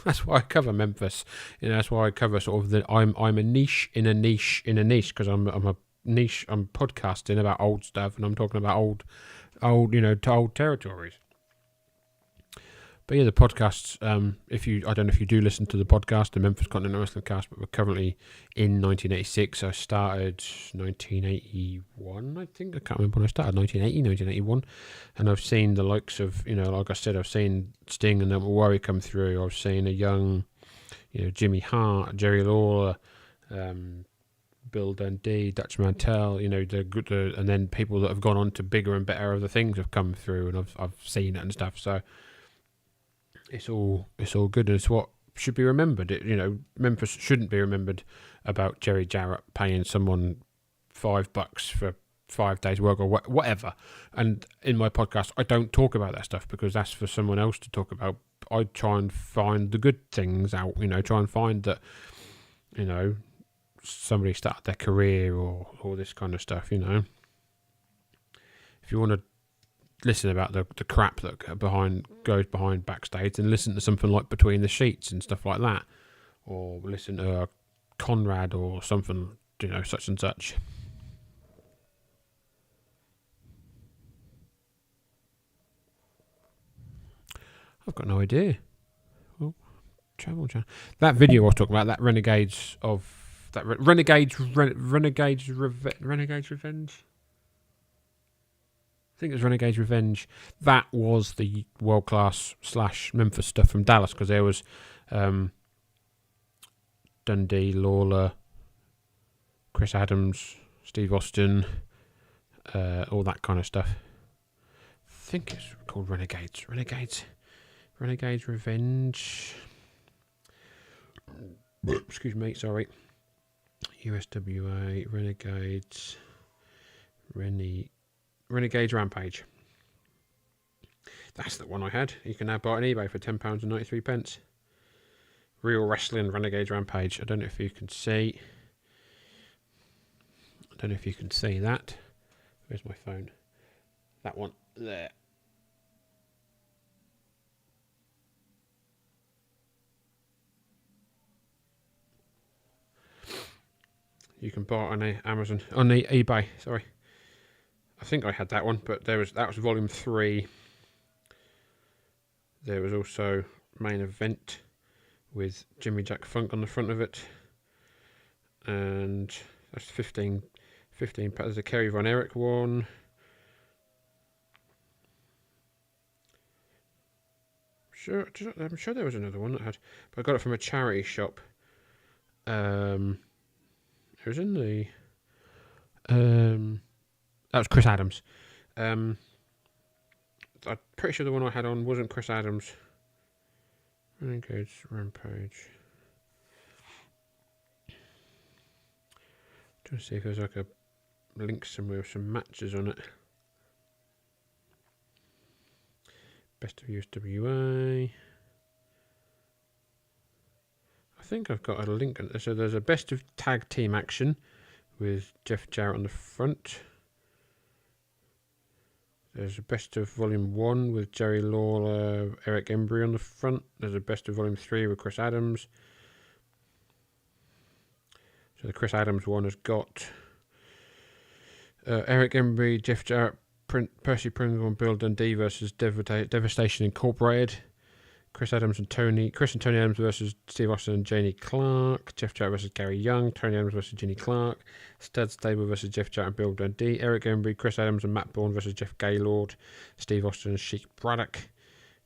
That's why I cover Memphis. You know, that's why I cover sort of the I'm a niche in a niche in a niche, because I'm a niche. I'm podcasting about old stuff, and I'm talking about old old territories. But yeah, the podcasts, I don't know if you do listen to the podcast, the Memphis Continental Wrestling Cast, but we're currently in 1986. I started 1981, I think. I can't remember when I started, 1980, 1981. And I've seen the likes of, like I said, I've seen Sting and Ultimate Warrior come through. I've seen a young, Jimmy Hart, Jerry Lawler, Bill Dundee, Dutch Mantel, and then people that have gone on to bigger and better other things have come through, and I've seen it and stuff. So it's all good, and it's what should be remembered. Memphis shouldn't be remembered about Jerry Jarrett paying someone $5 for 5 days work or whatever. And in my podcast, I don't talk about that stuff because that's for someone else to talk about. I try and find the good things out. Try and find that somebody started their career or all this kind of stuff. If you want to listen about the crap that goes behind backstage, and listen to something like Between the Sheets and stuff like that, or listen to Conrad or something, such and such. I've got no idea. Oh, Travel Channel. That video I was talking about, that Renegades Revenge. I think it was Renegades Revenge. That was the world class / Memphis stuff from Dallas, because there was Dundee, Lawler, Chris Adams, Steve Austin, all that kind of stuff. I think it's called Renegades Revenge. Excuse me, sorry. USWA Renegades Rampage. That's the one I had. You can now buy it on eBay for £10.93. Real Wrestling Renegades Rampage. I don't know if you can see. That. Where's my phone? That one there. You can buy it on Amazon, on the eBay. Sorry. I think I had that one, but that was volume 3. There was also Main Event with Jimmy Jack Funk on the front of it, and that's 15. There's a Kerry Von Erich one. I'm sure there was another one that had, but I got it from a charity shop. It was in the that was Chris Adams. I'm pretty sure the one I had on wasn't Chris Adams. Renegades Rampage. Trying to see if there's like a link somewhere with some matches on it. Best of USWA. I think I've got a link. So there's a best of tag team action with Jeff Jarrett on the front. There's a best of volume 1 with Jerry Lawler, Eric Embry on the front. There's a best of volume 3 with Chris Adams. So the Chris Adams one has got Eric Embry, Jeff Jarrett, Percy Pringle and Bill Dundee versus Devastation Incorporated. Chris and Tony Adams versus Steve Austin and Janie Clark. Jeff Jarrett versus Gary Young. Tony Adams versus Ginny Clark. Stud Stable versus Jeff Jarrett and Bill Dundee. Eric Embry, Chris Adams and Matt Bourne versus Jeff Gaylord. Steve Austin and Sheik Braddock.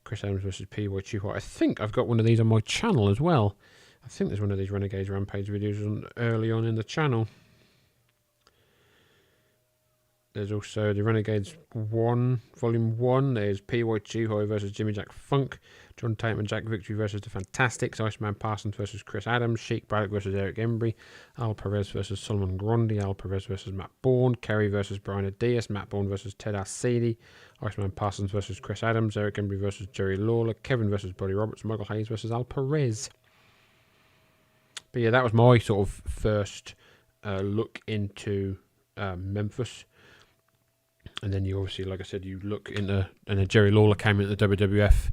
Chris Adams versus P.Y. Chuhart. I think I've got one of these on my channel as well. I think there's one of these Renegades Rampage videos early on in the channel. There's also the Renegades 1, Volume 1. There's P.Y. Chuhart versus Jimmy Jack Funk. John Tate and Jack Victory versus the Fantastics. Iceman Parsons versus Chris Adams. Sheik Braddock versus Eric Embry. Al Perez versus Solomon Grundy. Al Perez versus Matt Bourne. Kerry versus Brian Adias. Matt Bourne versus Ted Arcidi. Iceman Parsons versus Chris Adams. Eric Embry versus Jerry Lawler. Kevin versus Buddy Roberts. Michael Hayes versus Al Perez. But yeah, that was my sort of first look into Memphis. And then you obviously, like I said, you look into, and then Jerry Lawler came into the WWF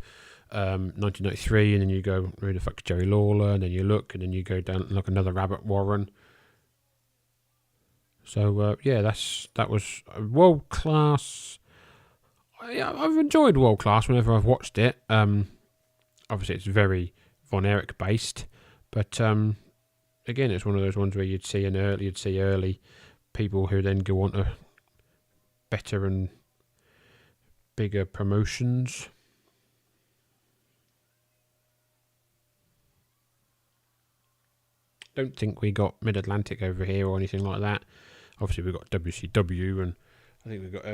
1993, and then you go, who the fuck's Jerry Lawler? And then you look, and then you go down and look another Rabbit Warren. So yeah, that was a world class. I've enjoyed World Class whenever I've watched it. Obviously, it's very Von Erich based, but again, it's one of those ones where you'd see early people who then go on to better and bigger promotions. Don't think we got Mid-Atlantic over here or anything like that. Obviously, we've got WCW, and I think we've got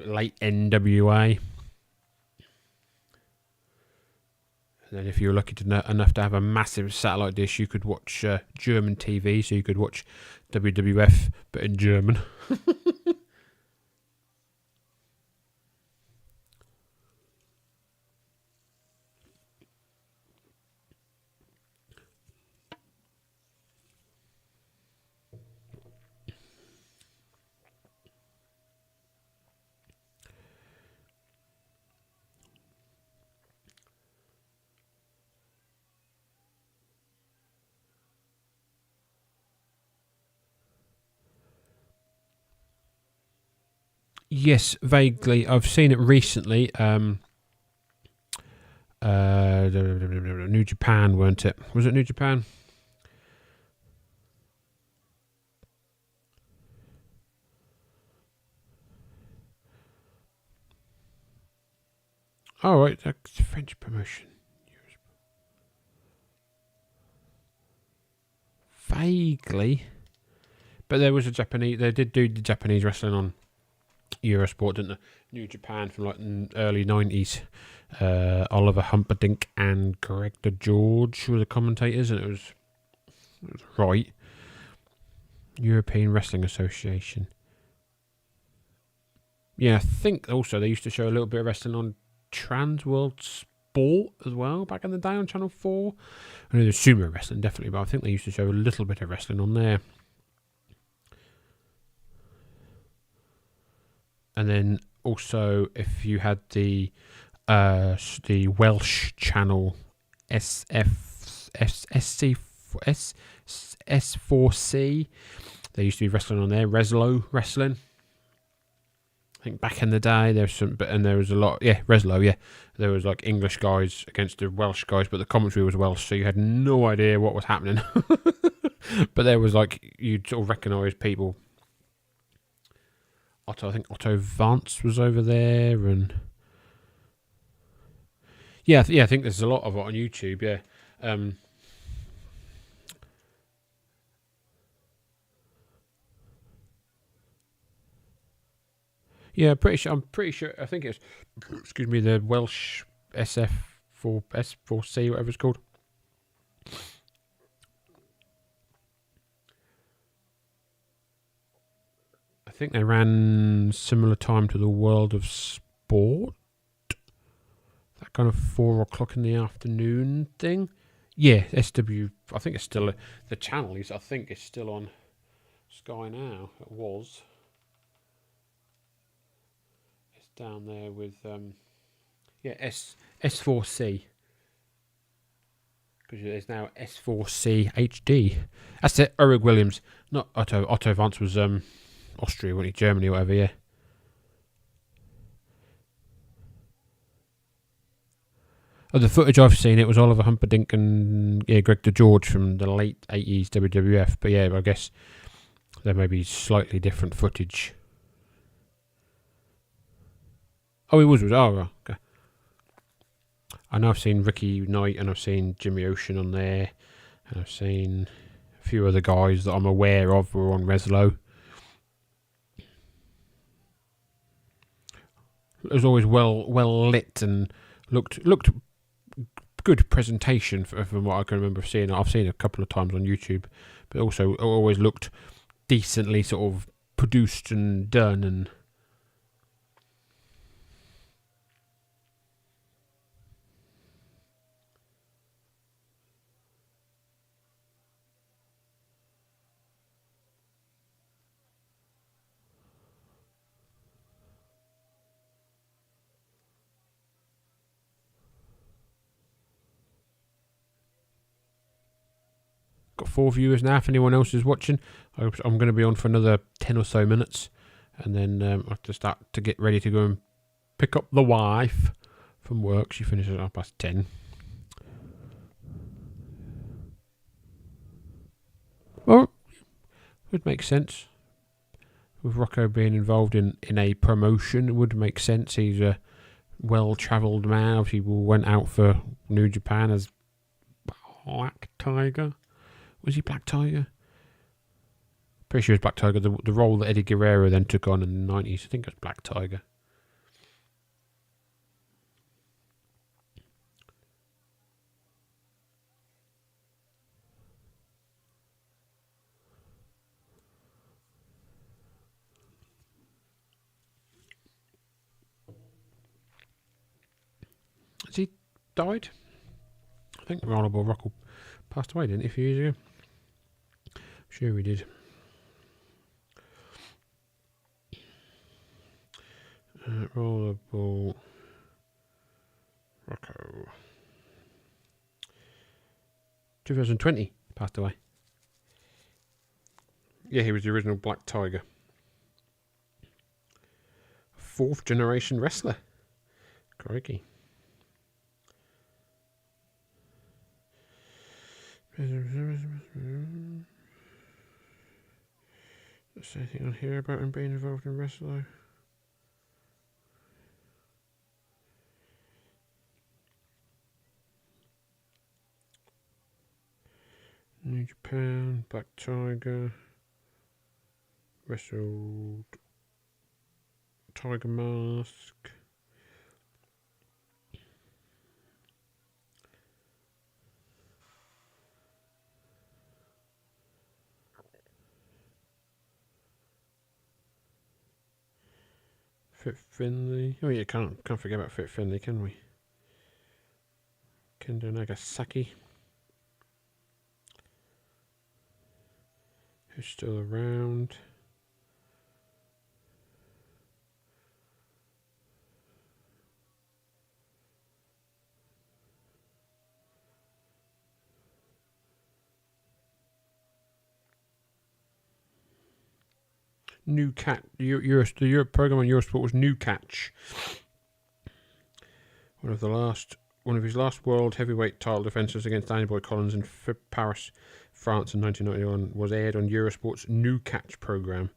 late NWA. And then if you're lucky enough to have a massive satellite dish, you could watch German TV, so you could watch WWF, but in German. Yes, vaguely. I've seen it recently. New Japan, weren't it? Was it New Japan? Oh, right, that's French promotion. Vaguely. But there was a Japanese, they did do the Japanese wrestling on Eurosport, didn't they? New Japan from like the early 90s. Oliver Humperdinck and Greg DeGeorge were the commentators, and it was right. European Wrestling Association. Yeah, I think also they used to show a little bit of wrestling on Trans World Sport as well back in the day on Channel 4. I know there's sumo wrestling definitely, but I think they used to show a little bit of wrestling on there. And then also, if you had the Welsh channel S4C, there used to be wrestling on there. Reslo wrestling. I think back in the day there was some, and there was a lot. Yeah, Reslo. Yeah, there was like English guys against the Welsh guys, but the commentary was Welsh, so you had no idea what was happening. But there was like, you'd sort of recognise people. I think Otto Vance was over there, and I think there's a lot of it on YouTube. Yeah, yeah, I'm pretty sure. I think it's, excuse me, the Welsh S4C, whatever it's called. I think they ran similar time to the World of Sport. That kind of 4 o'clock in the afternoon thing. Yeah, SW. I think it's still the channel is. I think it's still on Sky now. It was down there with S4C, because there's now S4C HD. That's it. Ulrich Williams, not Otto. Otto Vance was Austria, wasn't he? Germany, or whatever. Yeah. Oh, the footage I've seen, it was Oliver Humperdinck and Greg DeGeorge from the late 80s WWF. But yeah, I guess there may be slightly different footage. Oh, he was. Oh, okay. I know I've seen Ricky Knight and I've seen Jimmy Ocean on there. And I've seen a few other guys that I'm aware of were on Reslow. It was always well lit and looked good presentation from what I can remember seeing. I've seen it a couple of times on YouTube, but also it always looked decently sort of produced and done. And got 4 viewers now. If anyone else is watching, I'm going to be on for another 10 or so minutes, and then I have to start to get ready to go and pick up the wife from work. She finishes at 10:30. Well, would make sense. With Rocco being involved in a promotion, it would make sense. He's a well-travelled man. Obviously, went out for New Japan as Black Tiger. Was he Black Tiger? Pretty sure it was Black Tiger. The role that Eddie Guerrero then took on in the 90s. I think it was Black Tiger. Has he died? I think Honourable Rocco passed away, didn't he, a few years ago? Sure we did. Rollerball Rocco. 2020 passed away. Yeah, he was the original Black Tiger. 4th generation wrestler. Crikey. Is there anything on here about him being involved in wrestling? New Japan, Black Tiger, wrestled Tiger Mask. Fit Finley. Oh yeah, can't forget about Fit Finley, can we? Kendo Nagasaki, who's still around. New Cat. The Europe program on Eurosport was New Catch. One of his last world heavyweight title defences against Danny Boy Collins in Paris, France in 1991 was aired on Eurosport's New Catch program,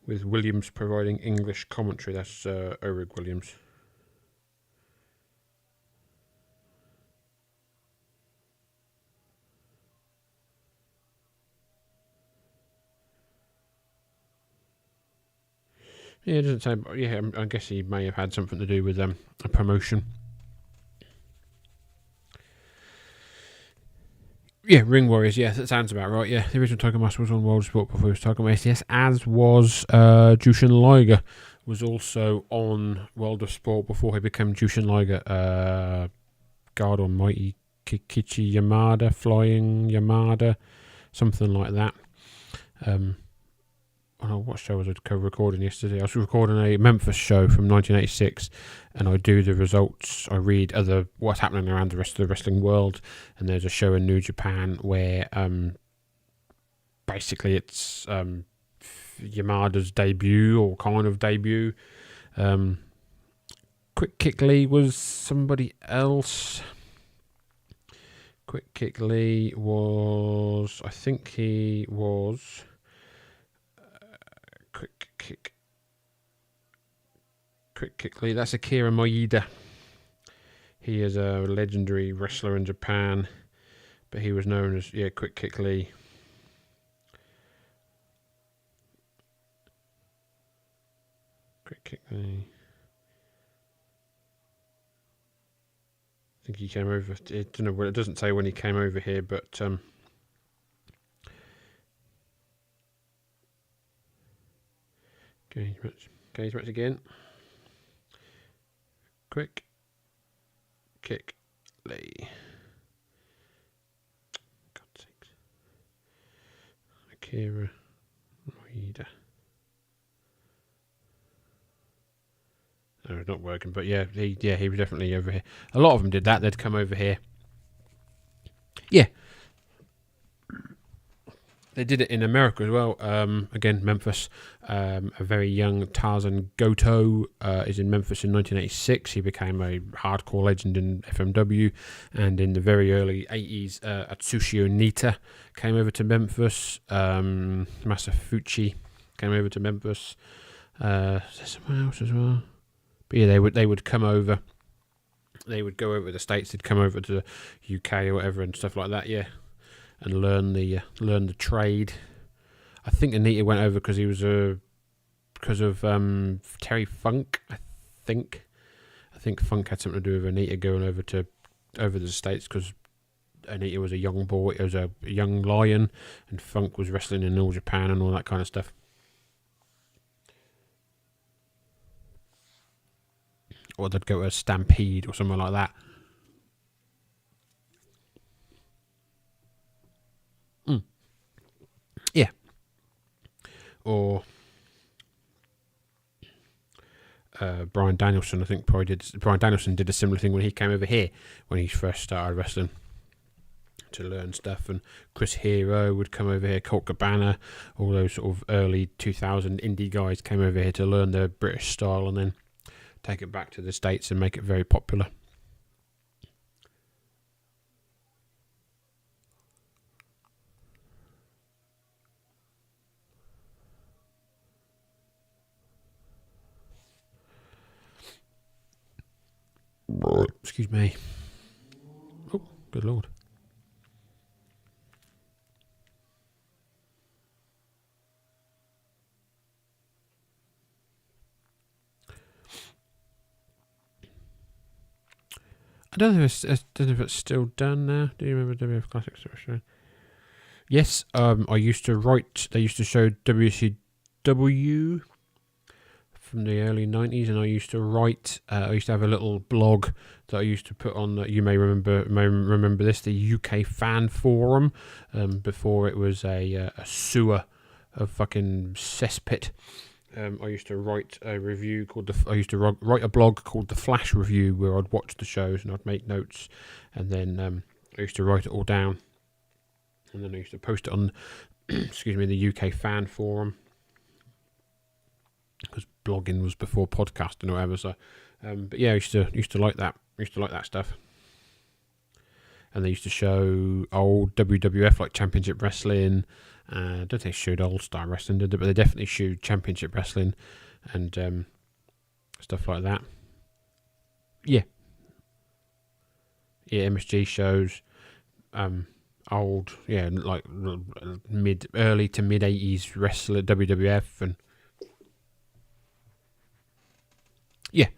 with Williams providing English commentary. That's Ulrich Williams. Yeah, it doesn't say. Yeah, I guess he may have had something to do with a promotion. Yeah, Ring Warriors. Yeah, that sounds about right. Yeah, the original Tiger Mask was on World Sport before he was Tiger Mask. Yes, as was Jushin Liger. Was also on World of Sport before he became Jushin Liger. God Almighty, Kichi Yamada, Flying Yamada, something like that. Oh, what show was I recording yesterday? I was recording a Memphis show from 1986, and I do the results. I read what's happening around the rest of the wrestling world, and there's a show in New Japan where basically it's Yamada's debut, or kind of debut. Quick Kick Lee was somebody else. Quick Kick Lee was, I think he was. Quick Kick Lee. That's Akira Maeda. He is a legendary wrestler in Japan, but he was known as Quick Kick Lee. Quick Kick Lee. I think he came over. I don't know. It doesn't say when he came over here, but Cage match again. Quick Kick Lee. God's sakes. Akira Maeda. No, it's not working, but he was definitely over here. A lot of them did that. They'd come over here. Yeah. They did it in America as well. Again, Memphis. A very young Tarzan Goto is in Memphis in 1986. He became a hardcore legend in FMW. And in the very early 80s, Atsushi Onita came over to Memphis. Masafuchi came over to Memphis. Is there someone else as well? But yeah, they would come over. They would go over to the States. They'd come over to the UK or whatever and stuff like that. Yeah. And learn the trade. I think Onita went over because he was because of Terry Funk. I think Funk had something to do with Onita going over to the States, because Onita was a young boy, he was a young lion, and Funk was wrestling in All Japan and all that kind of stuff. Or they'd go to a Stampede or something like that. Yeah. Or Bryan Danielson, I think probably did. Bryan Danielson did a similar thing when he came over here, when he first started wrestling, to learn stuff. And Chris Hero would come over here, Colt Cabana, all those sort of early 2000 indie guys came over here to learn the British style and then take it back to the States and make it very popular. Excuse me. Oh, good lord. I don't know if it's still done now. Do you remember WF Classics? Yes, I used to write. They used to show WCW from the early 90s, and I used to write. I used to have a little blog that I used to put on. That you may remember this, the UK Fan Forum, before it was a sewer of fucking cesspit. I used to write a review write a blog called The Flash Review, where I'd watch the shows and I'd make notes, and then I used to write it all down, and then I used to post it on, the UK Fan Forum, because blogging was before podcasting or whatever. So, but yeah, I used to like that. I used to like that stuff. And they used to show old WWF, like Championship Wrestling. I don't think they showed All Star Wrestling, did they? But they definitely showed Championship Wrestling and stuff like that. Yeah. Yeah, MSG shows. Old, like early to mid 80s wrestler, WWF, and yeah.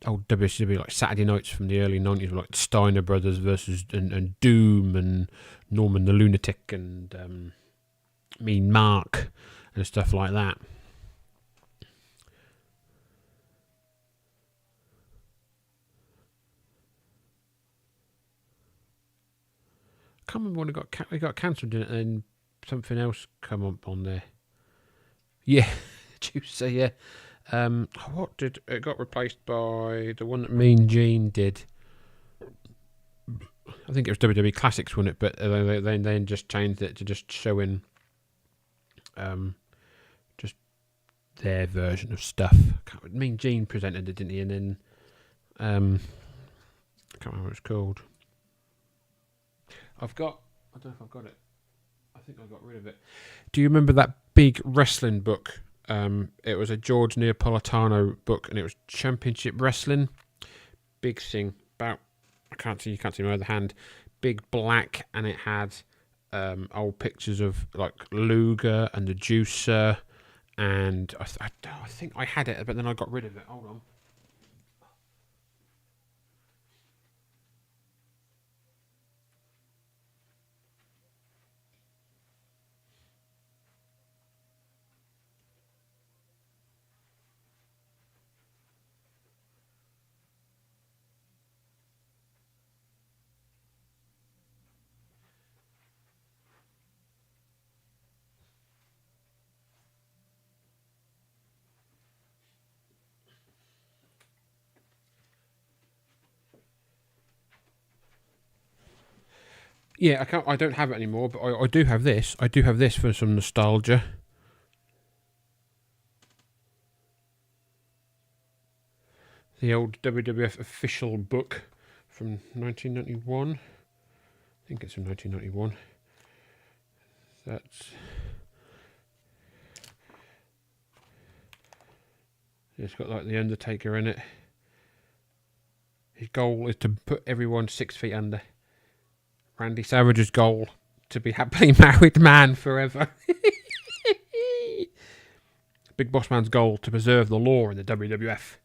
Old WCW, like Saturday nights from the early 90s, like Steiner Brothers versus and Doom and Norman the Lunatic and Mean Mark and stuff like that. I can't remember when it got cancelled, didn't it? And something else come up on there. Yeah, Juicer. Yeah. What did it got replaced by? The one that Mean Gene did. I think it was WWE Classics, wasn't it? But they then just changed it to just showing, just their version of stuff. Mean Gene presented it, didn't he? And then, I can't remember what it's called. I don't know if I've got it. I think I got rid of it. Do you remember that big wrestling book? It was a George Neapolitano book, and it was Championship Wrestling. Big thing, about you can't see my other hand. Big black, and it had old pictures of like Luger and the Juicer, and I think I had it, but then I got rid of it. Hold on. Yeah, I don't have it anymore, but I do have this. I do have this for some nostalgia. The old WWF official book from 1991. I think it's from 1991. It's got like the Undertaker in it. His goal is to put everyone 6 feet under. Randy Savage's goal to be happily married man forever. Big Boss Man's goal to preserve the law in the WWF.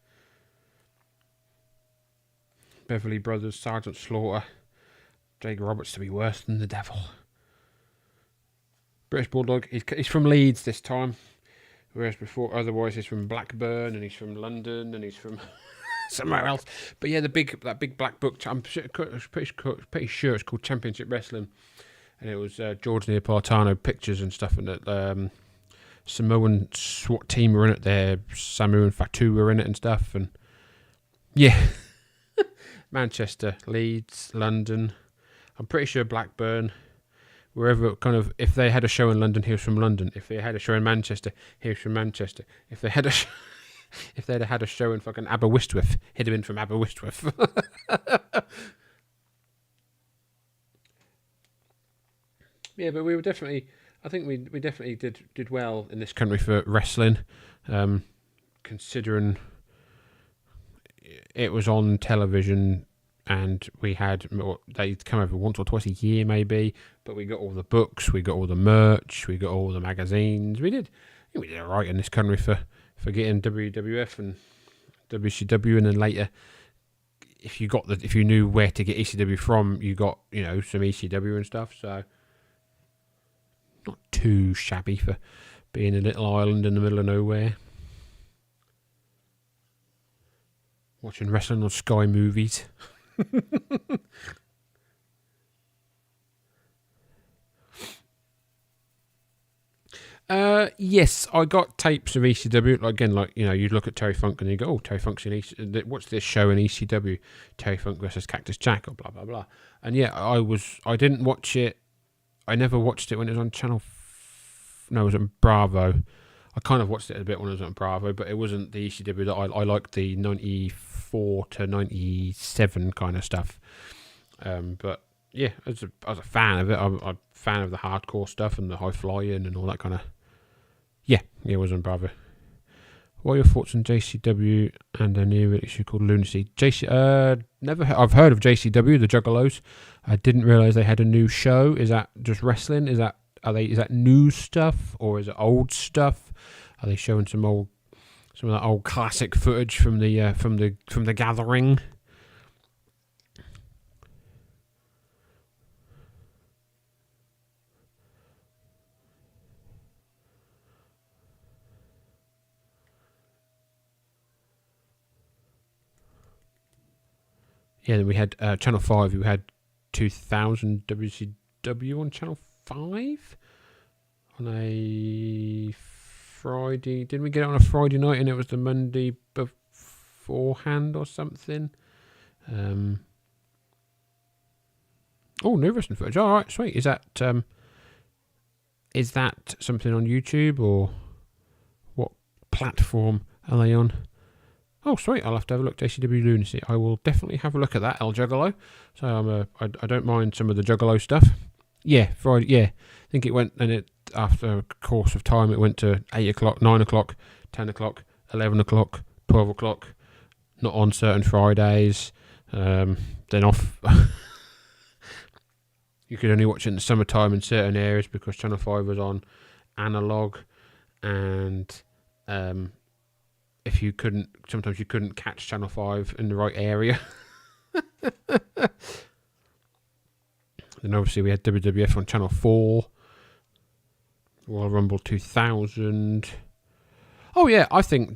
Beverly Brothers, Sergeant Slaughter, Jake Roberts to be worse than the devil. British Bulldog, he's from Leeds this time, whereas before, otherwise he's from Blackburn, and he's from London, and he's from somewhere else. But yeah, that big black book, I'm pretty sure it's called Championship Wrestling, and it was George Neapolitano pictures and stuff, and that Samoan SWAT team were in it there, Samu and Fatu were in it and stuff, and yeah. Manchester, Leeds, London, I'm pretty sure Blackburn, wherever, kind of, if they had a show in London, he was from London. If they had a show in Manchester, he was from Manchester. If they had if they'd had a show in fucking Aberystwyth, he'd have been from Aberystwyth. Yeah, but we were definitely, I think we definitely did well in this country for wrestling, considering it was on television, and they'd come over once or twice a year maybe, but we got all the books, we got all the merch, we got all the magazines. We did all right in this country for getting WWF and WCW, and then later, if you knew where to get ECW from, you got some ECW and stuff. So not too shabby for being a little island in the middle of nowhere. Watching wrestling on Sky Movies. Yes, I got tapes of ECW. Again, you'd look at Terry Funk and you go, "Oh, Terry Funk's in ECW. What's this show in ECW? Terry Funk versus Cactus Jack," or blah blah blah. And yeah, I didn't watch it. I never watched it when it was on Channel. No, it was on Bravo. I kind of watched it a bit when it was on Bravo, but it wasn't the ECW that I liked, the 94 to 97 kind of stuff. But yeah, I was a fan of it. I'm a fan of the hardcore stuff and the high flying and all that kind of. Yeah, it was on Bravo. What are your thoughts on JCW and a new issue called Lunacy? I've heard of JCW, the Juggalos. I didn't realise they had a new show. Is that just wrestling? Is that new stuff, or is it old stuff? Are they showing some of that old classic footage from the Gathering? Yeah, then we had Channel 5. We had 2000 WCW on Channel 5 on a Friday. Didn't we get it on a Friday night and it was the Monday beforehand or something? New wrestling footage. All right, sweet. Is that something on YouTube, or what platform are they on? Oh, sweet. I'll have to have a look at JCW Lunacy. I will definitely have a look at that, El Juggalo. So I don't mind some of the Juggalo stuff. Yeah, Friday. Yeah, I think it went, and it after a course of time, it went to 8 o'clock, 9 o'clock, 10 o'clock, 11 o'clock, 12 o'clock. Not on certain Fridays. Then off. You could only watch it in the summertime in certain areas because Channel 5 was on analog, and sometimes you couldn't catch Channel 5 in the right area. Then obviously we had WWF on Channel 4, Royal Rumble 2000. Oh yeah, I think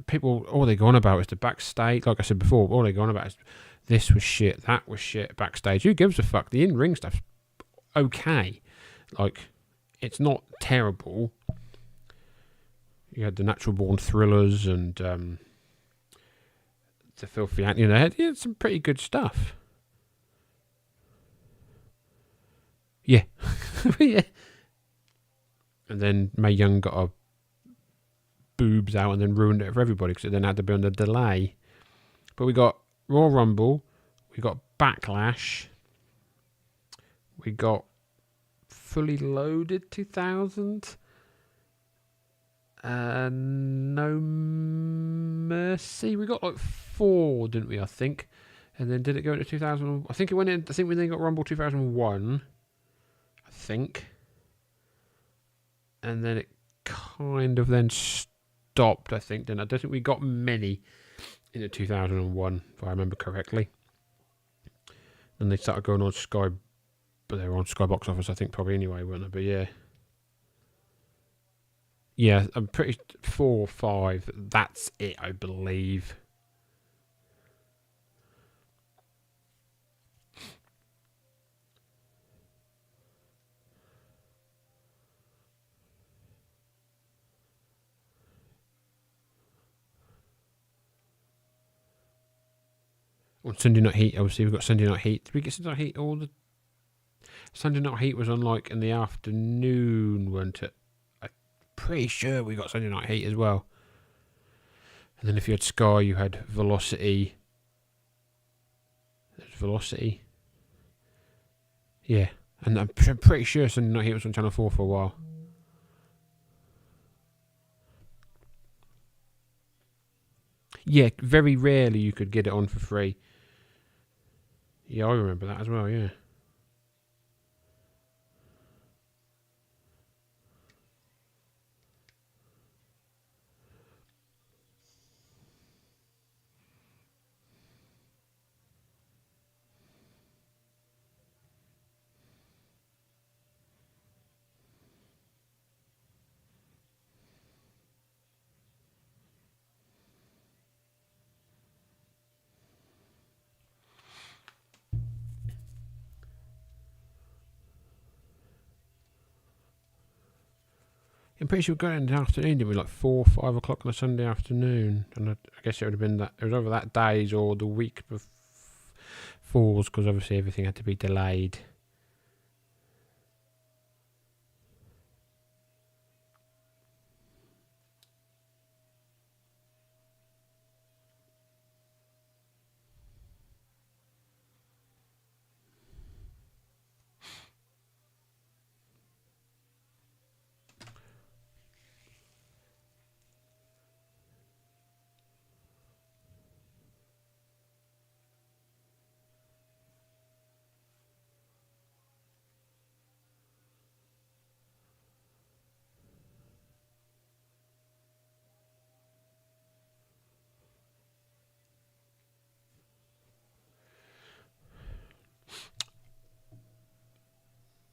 people, all they go on about is the backstage. Like I said before, all they go on about is this was shit, that was shit backstage. Who gives a fuck? The in-ring stuff's okay. Like, it's not terrible. You had the Natural Born Thrillers and the Filthy Ant. You had some pretty good stuff. Yeah. Yeah. And then Mae Young got her boobs out and then ruined it for everybody because it then had to be on the delay. But we got Royal Rumble, we got Backlash, we got Fully Loaded 2000, No Mercy. We got like 4, didn't we? I think. And then did it go into 2000? I think it went in. I think we then got Rumble 2001. I think. And then it kind of then stopped, I think. Then I don't think we got many in the 2001, if I remember correctly. And they started going on Sky, but they were on Sky Box Office, I think, probably anyway, weren't they? But yeah. Yeah, I'm pretty 4 or 5. That's it, I believe. On Sunday Night Heat, obviously, we've got Sunday Night Heat. Did we get Sunday Night Heat? Sunday Night Heat was on, like, in the afternoon, wasn't it? I'm pretty sure we got Sunday Night Heat as well. And then if you had Sky, you had Velocity. There's Velocity. Yeah. And I'm pretty sure Sunday Night Heat was on Channel 4 for a while. Yeah, very rarely you could get it on for free. Yeah, I remember that as well, yeah. I'm pretty sure we got it in the afternoon, didn't we? Like 4 or 5 o'clock on a Sunday afternoon. And I guess it would have been that. It was over that days or the week before, because obviously everything had to be delayed.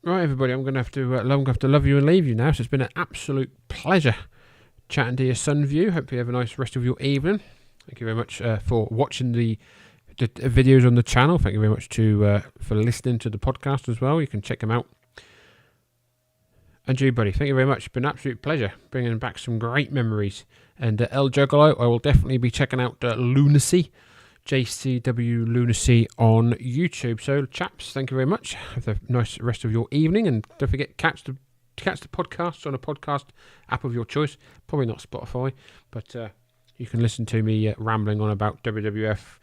Right, everybody, I'm going to have to love you and leave you now. So it's been an absolute pleasure chatting to your Sunview. Hope you have a nice rest of your evening. Thank you very much for watching the videos on the channel. Thank you very much for listening to the podcast as well. You can check them out And you, buddy. Thank you very much. It's been an absolute pleasure bringing back some great memories. And El Juggalo, I will definitely be checking out Lunacy, JCW Lunacy on YouTube. So, chaps, thank you very much. Have a nice rest of your evening. And don't forget, catch the podcast on a podcast app of your choice. Probably not Spotify, but you can listen to me rambling on about WWF,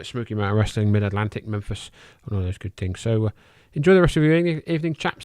Smoky Mountain Wrestling, Mid-Atlantic, Memphis, and all those good things. So, enjoy the rest of your evening, chaps.